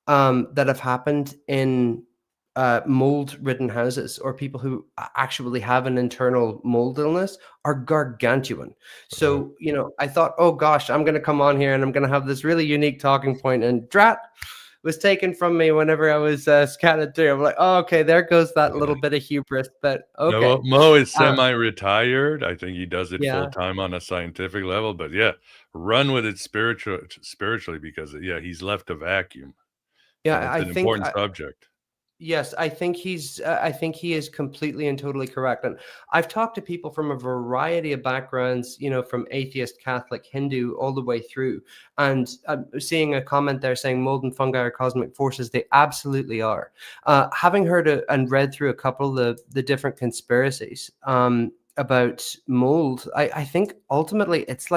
that have happened in mold-ridden houses, or people who actually have an internal mold illness, are gargantuan. So, you know, I thought, oh gosh, I'm going to come on here and I'm going to have this really unique talking point, and drat was taken from me whenever I was scanning through. I'm like, oh, okay, there goes that little bit of hubris. But okay, no, Mo is semi-retired. I think he does it full time on a scientific level. But run with it spiritually, because he's left a vacuum. Yeah, it's an important subject. Yes, I think he is completely and totally correct. And I've talked to people from a variety of backgrounds, you know, from atheist, Catholic, Hindu, all the way through. And I'm seeing a comment there saying mold and fungi are cosmic forces. They absolutely are. Having heard and read through a couple of the different conspiracies about mold, I think ultimately it's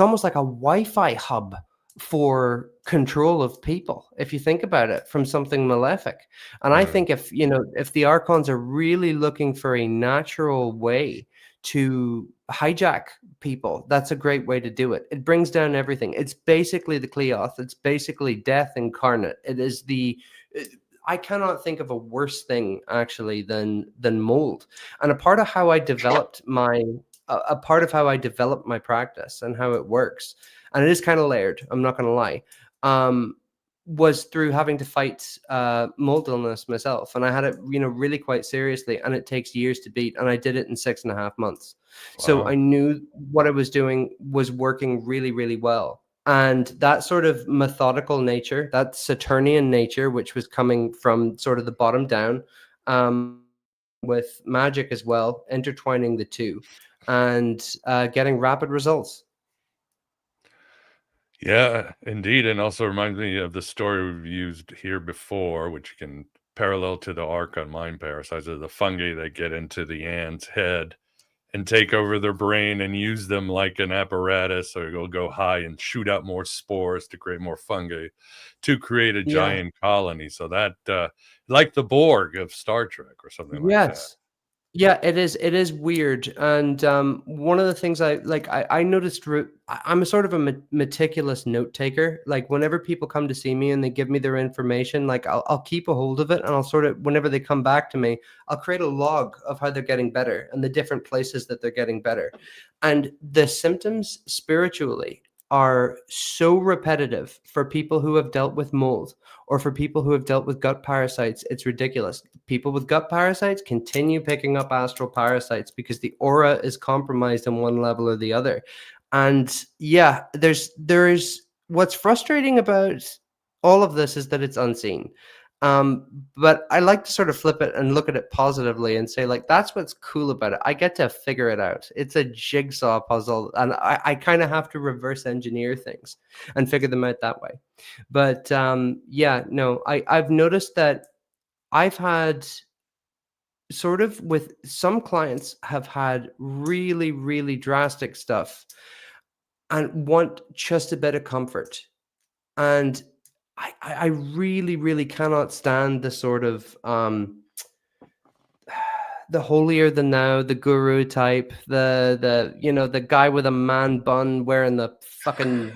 almost like a Wi-Fi hub for control of people, if you think about it, from something malefic. And I think if the archons are really looking for a natural way to hijack people, that's a great way to do it. It brings down everything. It's basically the Cleoth. It's basically death incarnate. It is I cannot think of a worse thing actually than mold. And a part of how I developed my practice and how it works, and it is kind of layered, I'm not going to lie, was through having to fight mold illness myself. And I had it, you know, really quite seriously, and it takes years to beat. And I did it in 6.5 months. Wow. So I knew what I was doing was working really, really well. And that sort of methodical nature, that Saturnian nature, which was coming from sort of the bottom down, with magic as well, intertwining the two, and getting rapid results. Yeah, indeed. And also reminds me of the story we've used here before, which can parallel to the Archon mind parasites of the fungi that get into the ant's head and take over their brain and use them like an apparatus. So it'll go high and shoot out more spores to create more fungi to create a Yeah. giant colony. So that, like the Borg of Star Trek or something like that. Yes. Yeah, it is. It is weird, and one of the things I like, I noticed. I'm a sort of a meticulous note taker. Like whenever people come to see me and they give me their information, like I'll keep a hold of it, and I'll sort of, whenever they come back to me, I'll create a log of how they're getting better and the different places that they're getting better, and the symptoms spiritually are so repetitive for people who have dealt with mold or for people who have dealt with gut parasites. It's ridiculous. People with gut parasites continue picking up astral parasites because the aura is compromised on one level or the other. And yeah, there is what's frustrating about all of this is that it's unseen. But I like to sort of flip it and look at it positively and say, like, that's what's cool about it. I get to figure it out. It's a jigsaw puzzle, and I kind of have to reverse engineer things and figure them out that way. But yeah, no, I've noticed that I've had sort of, with some clients, have had really, really drastic stuff and want just a bit of comfort. And I really, really cannot stand the sort of the holier than thou, the guru type, the the guy with a man bun wearing the fucking,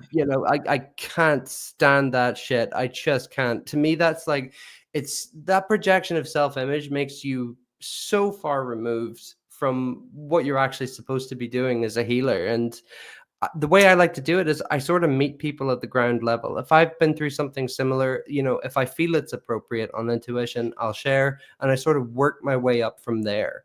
I can't stand that shit. I just can't. To me, that's like, it's that projection of self-image makes you so far removed from what you're actually supposed to be doing as a healer. And the way I like to do it is I sort of meet people at the ground level. If I've been through something similar, if I feel it's appropriate on intuition, I'll share, and I sort of work my way up from there.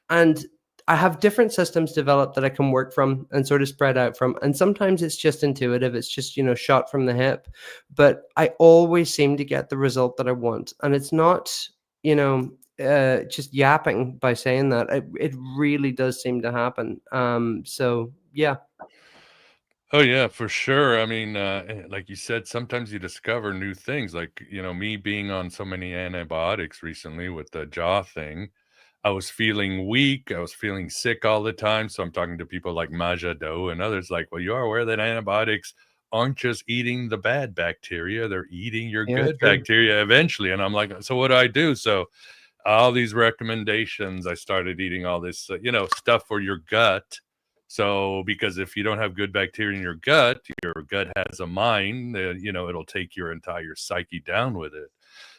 And I have different systems developed that I can work from and sort of spread out from. And sometimes it's just intuitive. It's just, shot from the hip. But I always seem to get the result that I want. And it's not, just yapping by saying that. It really does seem to happen. So, yeah. Oh yeah, for sure. I mean, like you said, sometimes you discover new things. Like, me being on so many antibiotics recently with the jaw thing, I was feeling weak. I was feeling sick all the time. So I'm talking to people like Maja Do and others like, well, you are aware that antibiotics aren't just eating the bad bacteria, they're eating your Yeah, good true. bacteria eventually. And I'm like, so what do I do? So all these recommendations, I started eating all this, stuff for your gut. So, because if you don't have good bacteria in your gut has a mind, it'll take your entire psyche down with it.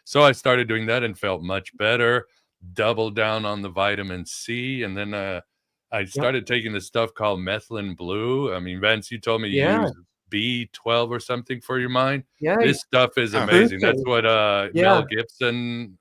So I started doing that and felt much better, doubled down on the vitamin C. And then I Yep. started taking this stuff called methylene blue. I mean, Vince, you told me you Yeah. use B12 or something for your mind. Yeah. This stuff is Yeah. amazing. That's Boosting. what Mel Yeah. Gibson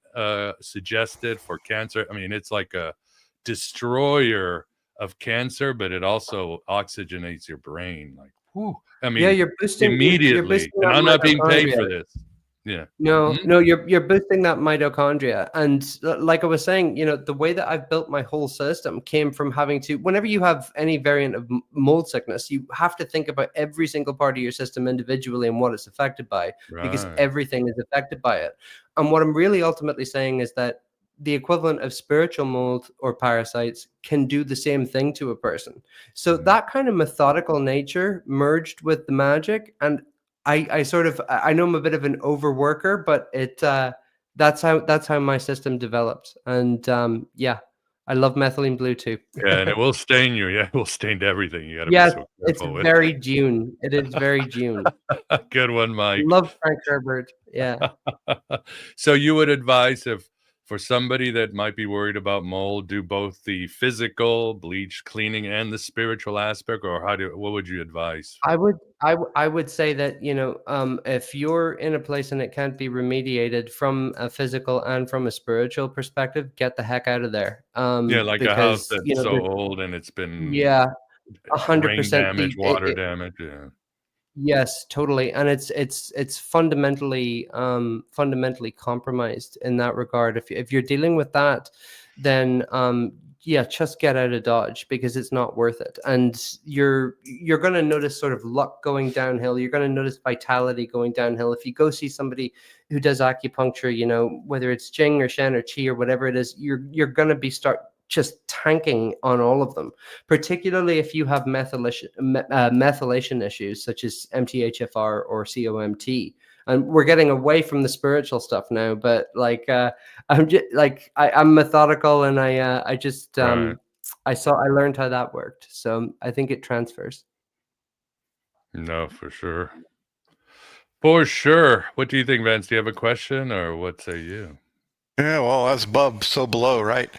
suggested for cancer. I mean, it's like a destroyer of cancer, but it also oxygenates your brain. Like, whew. I Yeah, mean, you're boosting immediately. boosting And that I'm not being paid mitochondria. for this. Yeah. No, Mhm. no, you're boosting that mitochondria. And like I was saying, the way that I've built my whole system came from having to, whenever you have any variant of mold sickness, you have to think about every single part of your system individually and what it's affected by, because Right. everything is affected by it. And what I'm really ultimately saying is that the equivalent of spiritual mold or parasites can do the same thing to a person. So Mhm. that kind of methodical nature merged with the magic, and I sort of, I know I'm a bit of an overworker, but that's how my system developed. And yeah, I love methylene blue too. Yeah, and it will stain you. Yeah, it will stain everything. You got to be Yes, so it's careful with very June. It is very June. it. Good one, Mike. Love Frank Herbert. Yeah. So you would advise, if for somebody that might be worried about mold, do both the physical bleach cleaning and the spiritual aspect, or what would you advise? I would say that, if you're in a place and it can't be remediated from a physical and from a spiritual perspective, get the heck out of there. Yeah, like a house Because, that's so old and it's been yeah, rain 100%. damage, water damage. Yeah. Yes, totally. And it's fundamentally compromised in that regard. If you're dealing with that, then yeah, just get out of Dodge, because it's not worth it. And you're going to notice sort of luck going downhill. You're going to notice vitality going downhill. If you go see somebody who does acupuncture, you know, whether it's Jing or Shen or Qi or whatever it is, you're going to be start just tanking on all of them, particularly if you have methylation issues such as MTHFR or COMT. And we're getting away from the spiritual stuff now, but like I'm just like I'm methodical, and I just Right. I learned how that worked, so I think it transfers. No, for sure. For sure. What do you think, Vance? Do you have a question, or what say you? Yeah, well, as above, so below, right?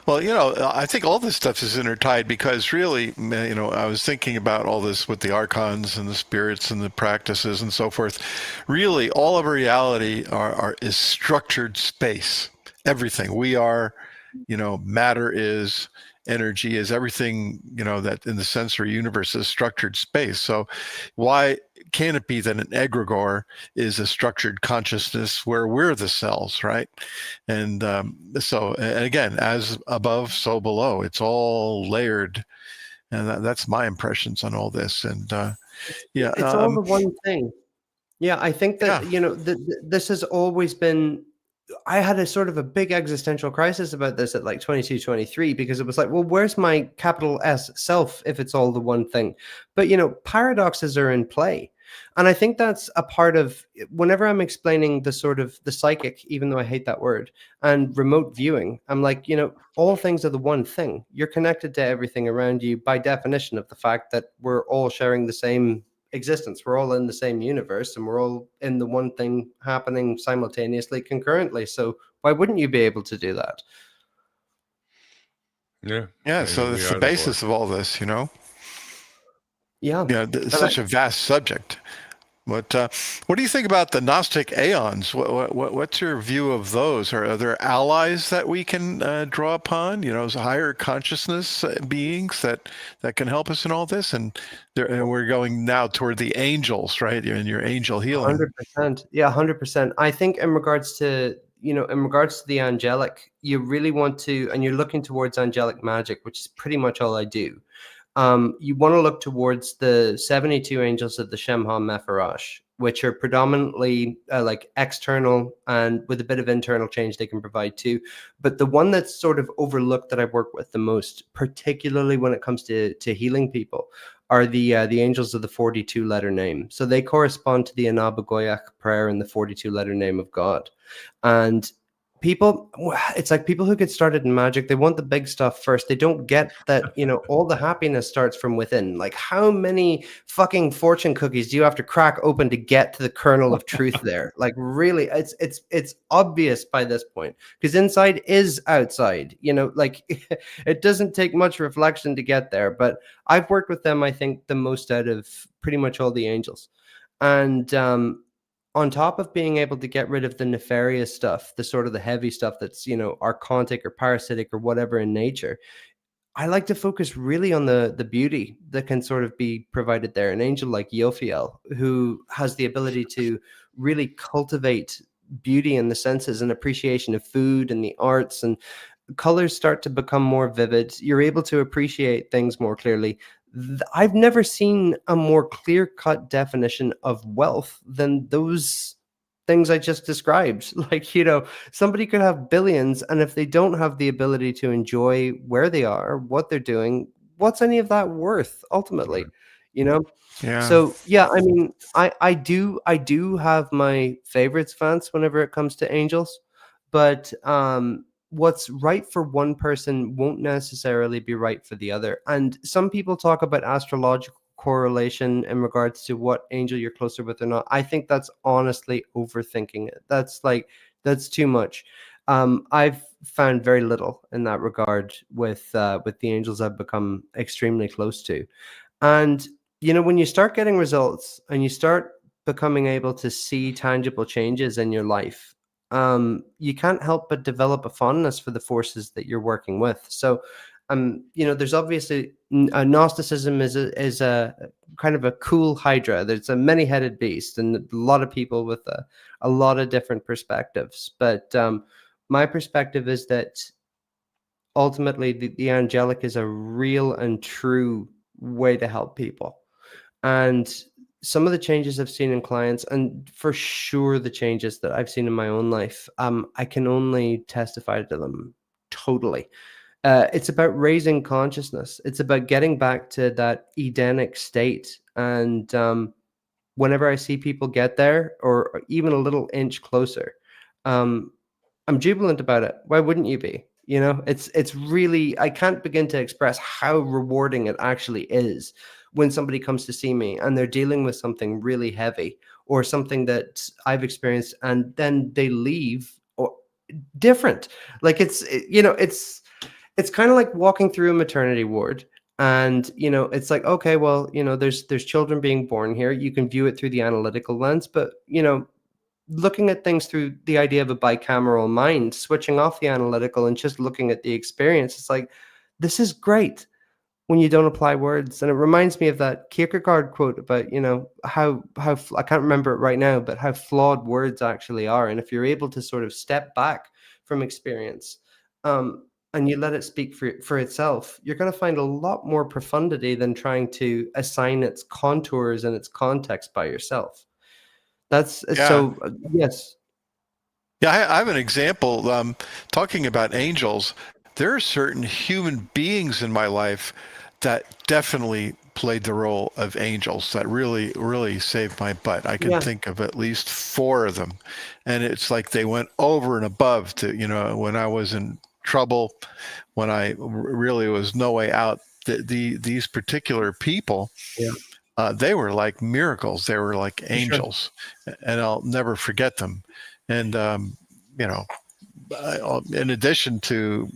Well, you know, I think all this stuff is intertied, because really, you know, I was thinking about all this with the archons and the spirits and the practices and so forth. Really, all of reality is structured space. Everything we are, you know, matter is, energy is, everything, you know, that in the sensory universe is structured space. So why can it be that an egregore is a structured consciousness where we're the cells, right? And so, and again, as above, so below. It's all layered, and that's my impressions on all this. And yeah, It's all the one thing. Yeah, I think that, yeah. you know, this has always been. I had a sort of a big existential crisis about this at like 22, 23, because it was like, well, where's my capital S self if it's all the one thing? But, you know, paradoxes are in play. And I think that's a part of whenever I'm explaining the sort of the psychic, even though I hate that word, and remote viewing, I'm like, you know, all things are the one thing. You're connected to everything around you by definition of the fact that we're all sharing the same existence. We're all in the same universe, and we're all in the one thing happening simultaneously, concurrently. So why wouldn't you be able to do that? Yeah. Yeah, Maybe so we it's are the the basis one. of all this, you know. Yeah. Yeah, it's And such a vast subject. But what do you think about the Gnostic aeons? What's your view of those? Are there allies that we can draw upon? You know, higher consciousness beings that can help us in all this? And we're going now toward the angels, right? In your angel healing. 100%. Yeah, 100%. I think in regards to, you know, in regards to the angelic, you really want to, and you're looking towards angelic magic, which is pretty much all I do. You want to look towards the 72 angels of the Shemha Mefarash, which are predominantly like external, and with a bit of internal change they can provide too. But the one that's sort of overlooked that I work with the most, particularly when it comes to healing people, are the angels of the 42 letter name. So they correspond to the Anabagoyak prayer in the 42 letter name of God. And people, it's like people who get started in magic, they want the big stuff first. They don't get that, you know, all the happiness starts from within. Like, how many fucking fortune cookies do you have to crack open to get to the kernel of truth there? Like, really, it's obvious by this point, because inside is outside, you know, like it doesn't take much reflection to get there. But I've worked with them, I think, the most out of pretty much all the angels. And on top of being able to get rid of the nefarious stuff, the sort of the heavy stuff that's, you know, archontic or parasitic or whatever in nature, I like to focus really on the beauty that can sort of be provided there. An angel like Yophiel, who has the ability to really cultivate beauty in the senses and appreciation of food and the arts, and colors start to become more vivid. You're able to appreciate things more clearly. I've never seen a more clear-cut definition of wealth than those things I just described. Like, you know, somebody could have billions, and if they don't have the ability to enjoy where they are, what they're doing, what's any of that worth ultimately? Right. You know? Yeah. So yeah, I mean, I do have my favorites, Vance, whenever it comes to angels, but what's right for one person won't necessarily be right for the other. And some people talk about astrological correlation in regards to what angel you're closer with or not. I think that's honestly overthinking it. That's too much. I've found very little in that regard with the angels I've become extremely close to. And you know, when you start getting results and you start becoming able to see tangible changes in your life, you can't help but develop a fondness for the forces that you're working with. So There's obviously Gnosticism is a kind of a cool hydra. There's a many-headed beast, and a lot of people with a lot of different perspectives. But my perspective is that ultimately the angelic is a real and true way to help people. And some of the changes I've seen in clients, and for sure the changes that I've seen in my own life, I can only testify to them totally. It's about raising consciousness. It's about getting back to that Edenic state. And whenever I see people get there, or even a little inch closer, I'm jubilant about it. Why wouldn't you be? It's really, I can't begin to express how rewarding it actually is when somebody comes to see me and they're dealing with something really heavy or something that I've experienced, and then they leave or different. Like it's kind of like walking through a maternity ward, and it's like, okay, well, there's children being born here. You can view it through the analytical lens, but looking at things through the idea of a bicameral mind, switching off the analytical and just looking at the experience, it's like, this is great when you don't apply words. And it reminds me of that Kierkegaard quote about, how I can't remember it right now, but how flawed words actually are. And if you're able to sort of step back from experience, and you let it speak for itself, you're going to find a lot more profundity than trying to assign its contours and its context by yourself. That's so, yes. Yeah, I have an example. Talking about angels, there are certain human beings in my life that definitely played the role of angels that really, really saved my butt. I can think of at least 4 of them. And it's like they went over and above to, when I was in trouble, when I really was no way out, these particular people, they were like miracles. They were like angels, and I'll never forget them. And, in addition to,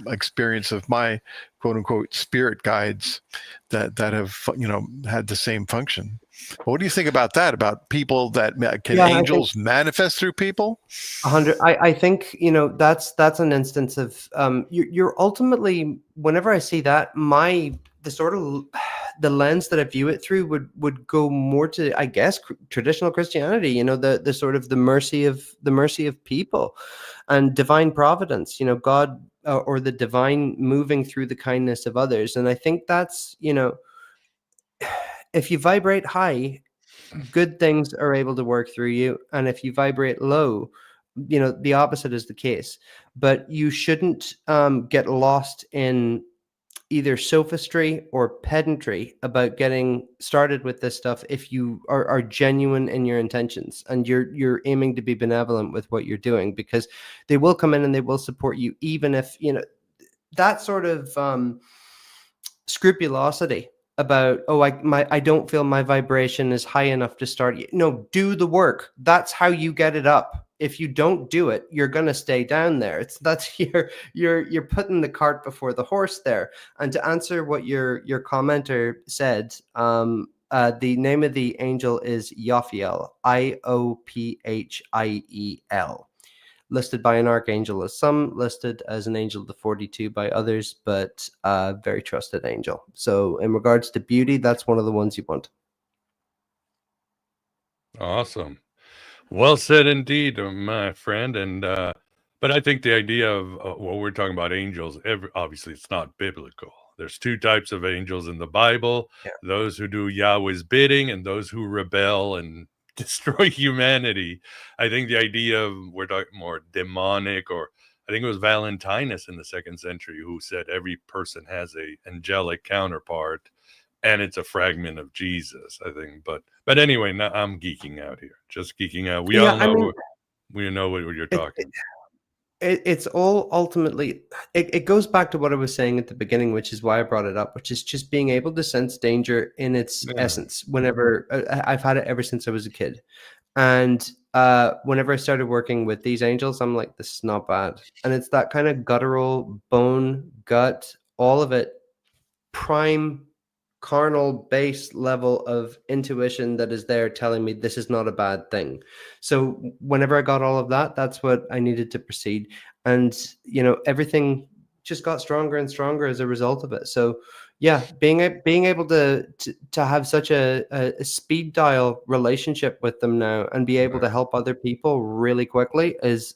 experience of my quote unquote spirit guides that have, had the same function. What do you think about that? About people that can angels manifest through people? 100. I think, that's an instance of, you're ultimately, whenever I see that, the lens that I view it through would go more to, I guess, traditional Christianity, the sort of the mercy of people and divine providence, God, or the divine moving through the kindness of others. And I think that's, if you vibrate high, good things are able to work through you. And if you vibrate low, the opposite is the case. But you shouldn't get lost in either sophistry or pedantry about getting started with this stuff if you are genuine in your intentions and you're aiming to be benevolent with what you're doing, because they will come in and they will support you, even if that sort of scrupulosity about, I don't feel my vibration is high enough to start. No, do the work. That's how you get it up. If you don't do it, you're going to stay down there. You're putting the cart before the horse there. And to answer what your commenter said, the name of the angel is Iophiel, Iophiel, listed by an archangel as some, listed as an angel of the 42 by others, but a very trusted angel. So in regards to beauty, that's one of the ones you want. Awesome. Well said indeed, my friend. And but I think the idea of what we're talking about angels, obviously it's not biblical. There's 2 types of angels in the Bible: those who do Yahweh's bidding and those who rebel and destroy humanity. I think the idea of, we're talking more demonic, or I think it was Valentinus in the 2nd century who said every person has a angelic counterpart, and it's a fragment of Jesus, I think. But anyway, now I'm geeking out here. Just geeking out. We all know what you're talking. It's all ultimately, it goes back to what I was saying at the beginning, which is why I brought it up, which is just being able to sense danger in its essence. Whenever I've had it ever since I was a kid. And whenever I started working with these angels, I'm like, this is not bad. And it's that kind of guttural, bone, gut, all of it, prime carnal base level of intuition that is there telling me this is not a bad thing. So whenever I got all of that, that's what I needed to proceed. And everything just got stronger and stronger as a result of it. So yeah, being able to have such a speed dial relationship with them now and be able to help other people really quickly is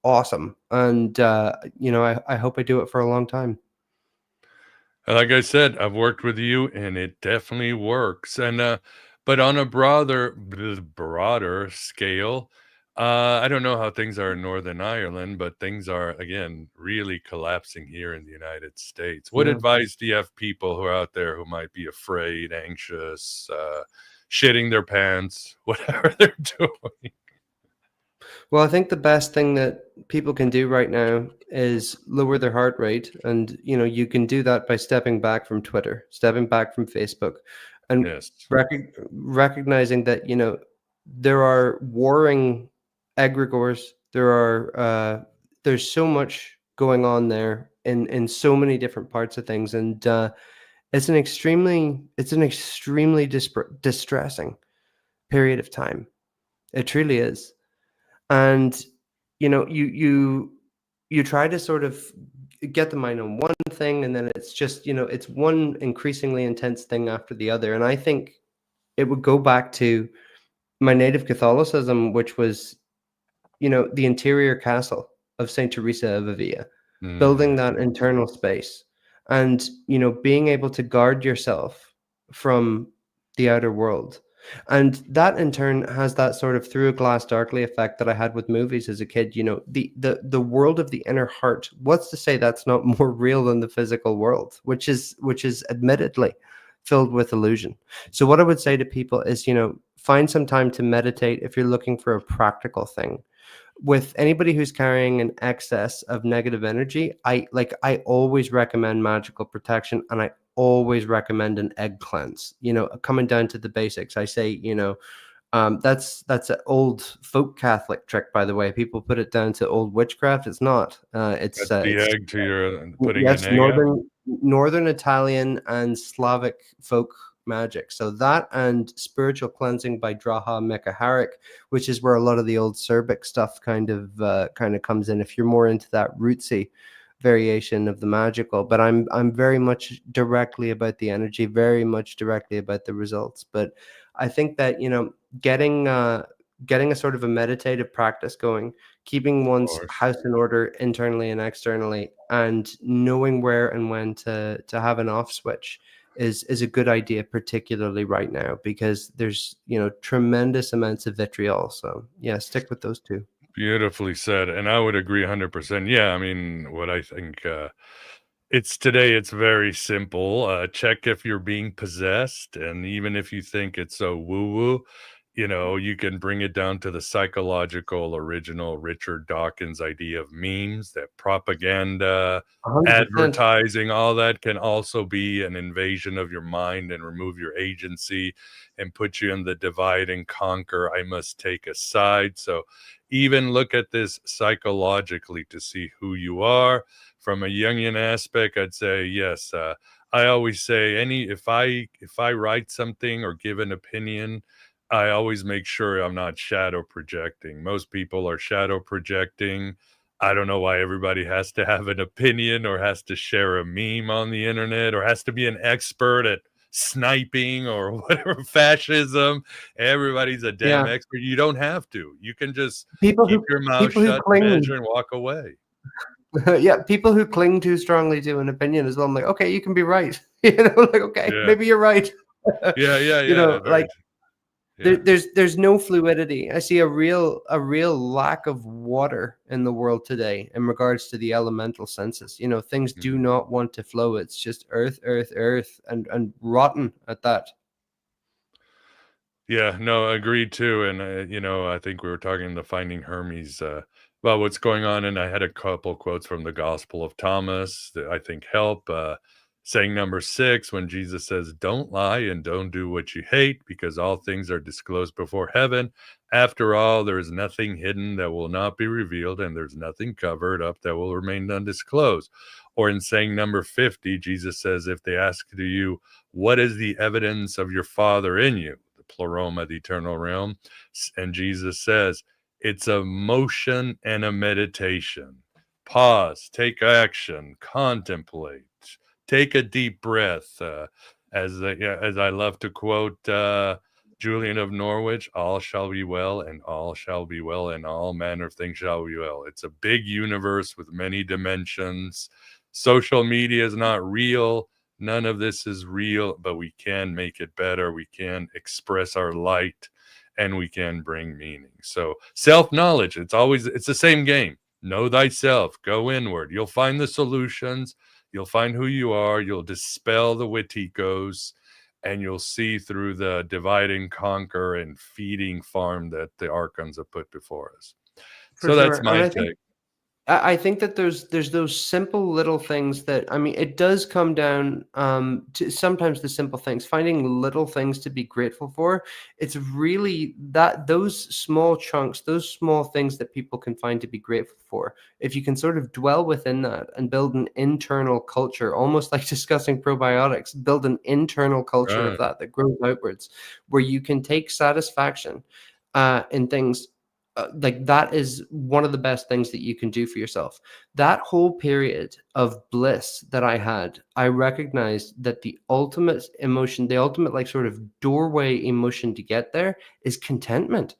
awesome. And I hope I do it for a long time. Like I said, I've worked with you, and it definitely works. And but on a broader scale, I don't know how things are in Northern Ireland, but things are again really collapsing here in the United States. What Yeah. advice do you have people who are out there who might be afraid, anxious, shitting their pants, whatever they're doing? Well, I think the best thing that people can do right now is lower their heart rate. And, you can do that by stepping back from Twitter, stepping back from Facebook, and Yes. recognizing that, there are warring egregores. There's so much going on there in so many different parts of things. And it's an extremely distressing period of time. It truly is. And you try to sort of get the mind on one thing, and then it's just it's one increasingly intense thing after the other. And I think it would go back to my native Catholicism, which was the interior castle of Saint Teresa of Avila, building that internal space, and being able to guard yourself from the outer world. And that in turn has that sort of through a glass darkly effect that I had with movies as a kid. The world of the inner heart. What's to say that's not more real than the physical world, which is admittedly filled with illusion. So what I would say to people is, find some time to meditate if you're looking for a practical thing. With anybody who's carrying an excess of negative energy, I always recommend magical protection, and I always recommend an egg cleanse. Coming down to the basics, I say, that's an old folk Catholic trick, by the way. People put it down to old witchcraft. It's not. It's the egg to your putting yes, an egg out? northern Italian and Slavic folk magic. So that and spiritual cleansing by Draha Mekaharik, which is where a lot of the old Serbic stuff kind of comes in, if you're more into that rootsy variation of the magical. But I'm very much directly about the energy, very much directly about the results. But I think that getting a sort of a meditative practice going, keeping one's house in order internally and externally, and knowing where and when to have an off switch is a good idea, particularly right now, because there's tremendous amounts of vitriol. So yeah, stick with those two. Beautifully said, and I would agree 100%. Yeah, I mean, what I think it's very simple. Check if you're being possessed, and even if you think it's so woo-woo, you can bring it down to the psychological original Richard Dawkins idea of memes, that propaganda, 100%. advertising, all that can also be an invasion of your mind and remove your agency and put you in the divide and conquer, I must take a side. So even look at this psychologically to see who you are. From a Jungian aspect, I'd say yes. I always say if I write something or give an opinion, I always make sure I'm not shadow projecting. Most people are shadow projecting. I don't know why everybody has to have an opinion or has to share a meme on the internet or has to be an expert at sniping or whatever, fascism. Everybody's a damn expert. You don't have to. You can just keep your mouth shut, measure, and walk away. Yeah, people who cling too strongly to an opinion as well. I'm like, okay, you can be right. Okay, maybe you're right. Yeah. There's no fluidity. I see a real lack of water in the world today in regards to the elemental senses. Things do not want to flow. It's just earth, and rotten at that. Yeah, no, agreed too. And I think we were talking the Finding Hermes about what's going on, and I had a couple quotes from the Gospel of Thomas that I think help. Saying number 6, when Jesus says, "Don't lie and don't do what you hate, because all things are disclosed before heaven. After all, there is nothing hidden that will not be revealed, and there's nothing covered up that will remain undisclosed." Or in saying number 50, Jesus says, if they ask to you, what is the evidence of your Father in you? The pleroma, the eternal realm. And Jesus says, it's a motion and a meditation. pause, take action, contemplate, take a deep breath. As I love to quote Julian of Norwich, all shall be well, and all shall be well, and all manner of things shall be well. It's a big universe with many dimensions. Social media is not real. None of this is real, but we can make it better. We can express our light, and we can bring meaning. So self-knowledge, it's the same game. Know thyself, go inward. You'll find the solutions. You'll find who you are. You'll dispel the witikos, and you'll see through the divide and conquer and feeding farm that the archons have put before us. For So that's sure. my take. I think that there's those simple little things that, I mean, it does come down to sometimes the simple things, finding little things to be grateful for. It's really that those small chunks, those small things that people can find to be grateful for. If you can sort of dwell within that and build an internal culture, almost like discussing probiotics, build an internal culture of that grows outwards, where you can take satisfaction in things. Like that is one of the best things that you can do for yourself. That whole period of bliss that I had, I recognized that the ultimate emotion, the ultimate like sort of doorway emotion to get there is contentment.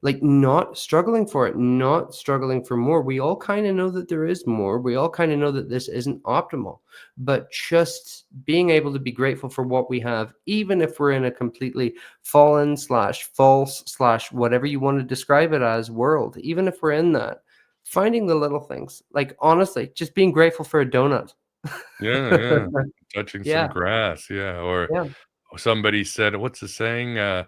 Like not struggling for it, not struggling for more. We all kind of know that there is more. We all kind of know that this isn't optimal, but just being able to be grateful for what we have, even if we're in a completely fallen / false / whatever you want to describe it as world, even if we're in that, finding the little things, like honestly, just being grateful for a donut. Yeah. Touching Yeah. some grass. Yeah. Or Yeah. somebody said, what's the saying?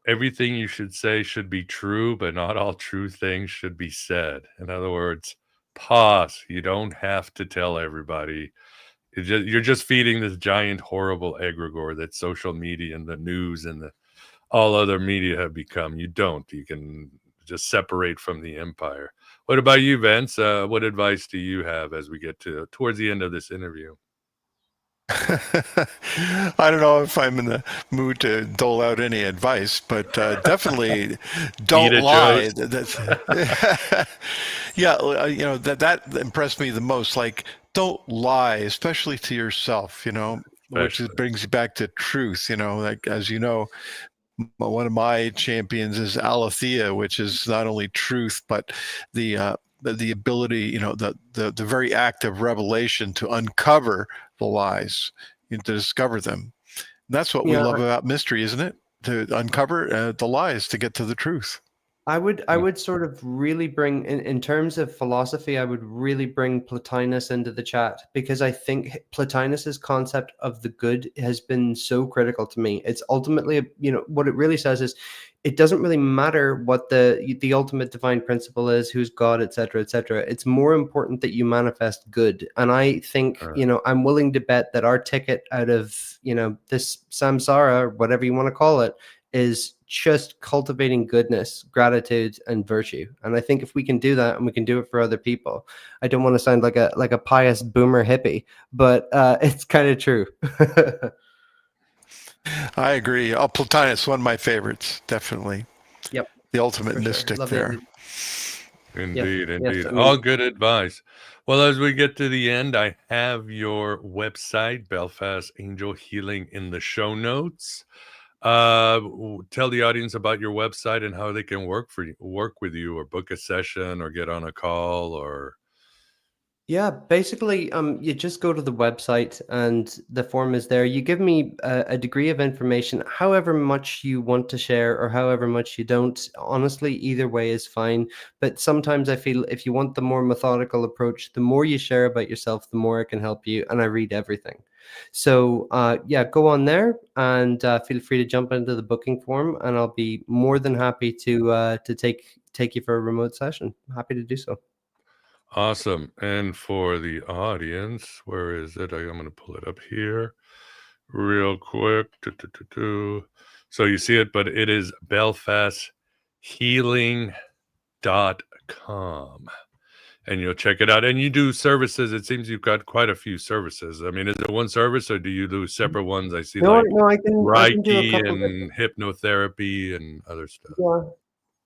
Everything you should say should be true, but not all true things should be said. In other words, pause. You don't have to tell everybody. You're just feeding this giant, horrible egregore that social media and the news and all other media have become. You don't. You can just separate from the empire. What about you, Vince? What advice do you have as we get towards the end of this interview? I don't know if I'm in the mood to dole out any advice, but definitely don't lie. Yeah, you know, that impressed me the most. Like, don't lie, especially to yourself, you know, which brings you back to truth, you know, like, as you know, one of my champions is aletheia, which is not only truth, but the ability, you know, the very act of revelation to uncover the lies, to discover them. And that's what we love about mystery, isn't it? To uncover the lies to get to the truth. I would sort of really bring in terms of philosophy, I would really bring Plotinus into the chat, because I think Plotinus's concept of the good has been so critical to me. It's ultimately, you know, what it really says is it doesn't really matter what the ultimate divine principle is, who's God, etc., etc. It's more important that you manifest good. And I think, you know, I'm willing to bet that our ticket out of, you know, this samsara, or whatever you want to call it, is just cultivating goodness, gratitude, and virtue. And I think if we can do that, and we can do it for other people, I don't want to sound like a pious boomer hippie, but it's kind of true. I agree. Plotinus, one of my favorites, definitely. Yep. The ultimate mystic there. Indeed, Yes, indeed. I mean, All good advice. Well, as we get to the end, I have your website, Belfast Angel Healing, in the show notes. Tell the audience about your website and how they can work with you, or book a session, or get on a call, or yeah, basically, you just go to the website and the form is there. You give me a degree of information, however much you want to share or however much you don't. Honestly, either way is fine. But sometimes I feel if you want the more methodical approach, the more you share about yourself, the more I can help you. And I read everything. So yeah, go on there and feel free to jump into the booking form, and I'll be more than happy to take you for a remote session. Happy to do so. awesome. And for the audience, where is it? I'm going to pull it up here real quick. So you see it, but it is belfasthealing.com. And you'll check it out. And you do services. It seems you've got quite a few services. I mean, is it one service, or do you do separate ones? I see No, I can do a Reiki couple and hypnotherapy and other stuff. Yeah.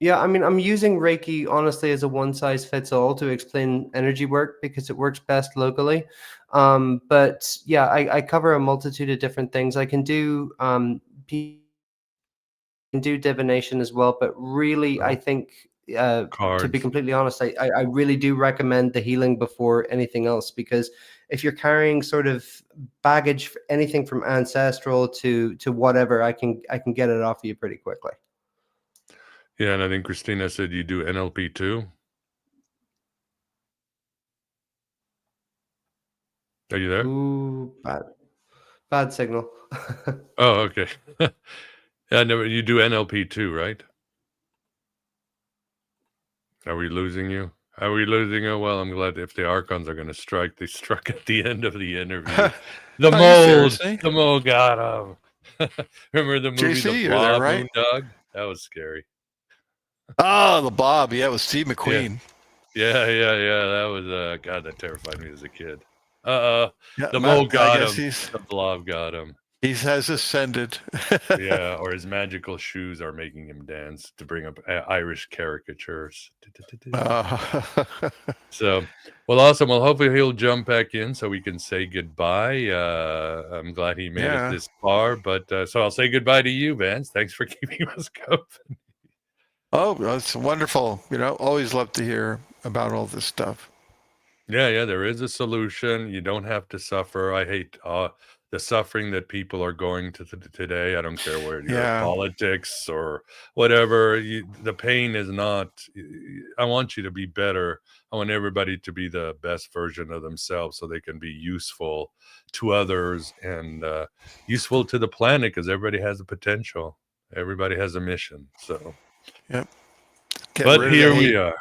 Yeah, I mean, I'm using Reiki honestly as a one size fits all to explain energy work because it works best locally. But yeah, I cover a multitude of different things. I can do can do divination as well, but really, I Oh, think to be cards. completely honest, I really do recommend the healing before anything else, because if you're carrying sort of baggage, anything from ancestral to whatever, I can get it off you pretty quickly. Yeah, and I think Christina said you do NLP too. Are you there? Ooh, bad signal. Oh, okay. Yeah, no, you do NLP too, right? Are we losing you? Are we losing you? Well, I'm glad if the Archons are going to strike, they struck at the end of the interview. The Are you mold! seriously? The mold got him. Remember the movie The JC, you're there, Blob, right? Moondog? That was scary. Oh, the Bob. Yeah, it was Steve Yeah. McQueen. Yeah. That was, God, that terrified me as a kid. Uh-oh. Yeah, The mold I got guess him. The blob got him. he has ascended. Yeah, or his magical shoes are making him dance to bring up Irish caricatures. Uh, So, well, awesome. Well, hopefully he'll jump back in so we can say goodbye. I'm glad he made it yeah. this far, but so I'll say goodbye to you, Vance. Thanks for keeping us going. Oh, that's wonderful. You know, always love to hear about all this stuff. Yeah, there is a solution. You don't have to suffer. I hate the suffering that people are going to today. I don't care where you're Yeah. politics or whatever. The pain is not. I want you to be better. I want everybody to be the best version of themselves so they can be useful to others and useful to the planet, because everybody has a potential. Everybody has a mission. So, Yep. Get but rid of the here we hate. are.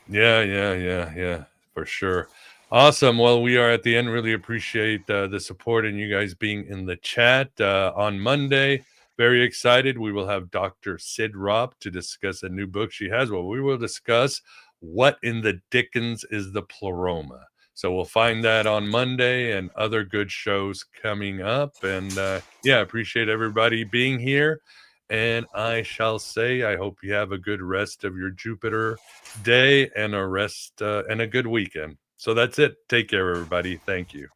Yeah, for sure. Awesome. Well, we are at the end. Really appreciate the support and you guys being in the chat on Monday. Very excited. We will have Dr. Sid Ropp to discuss a new book she has. Well, we will discuss what in the Dickens is the pleroma. So we'll find that on Monday and other good shows coming up. And yeah, appreciate everybody being here. And I shall say, I hope you have a good rest of your Jupiter day and a rest and a good weekend. So that's it. Take care, everybody. Thank you.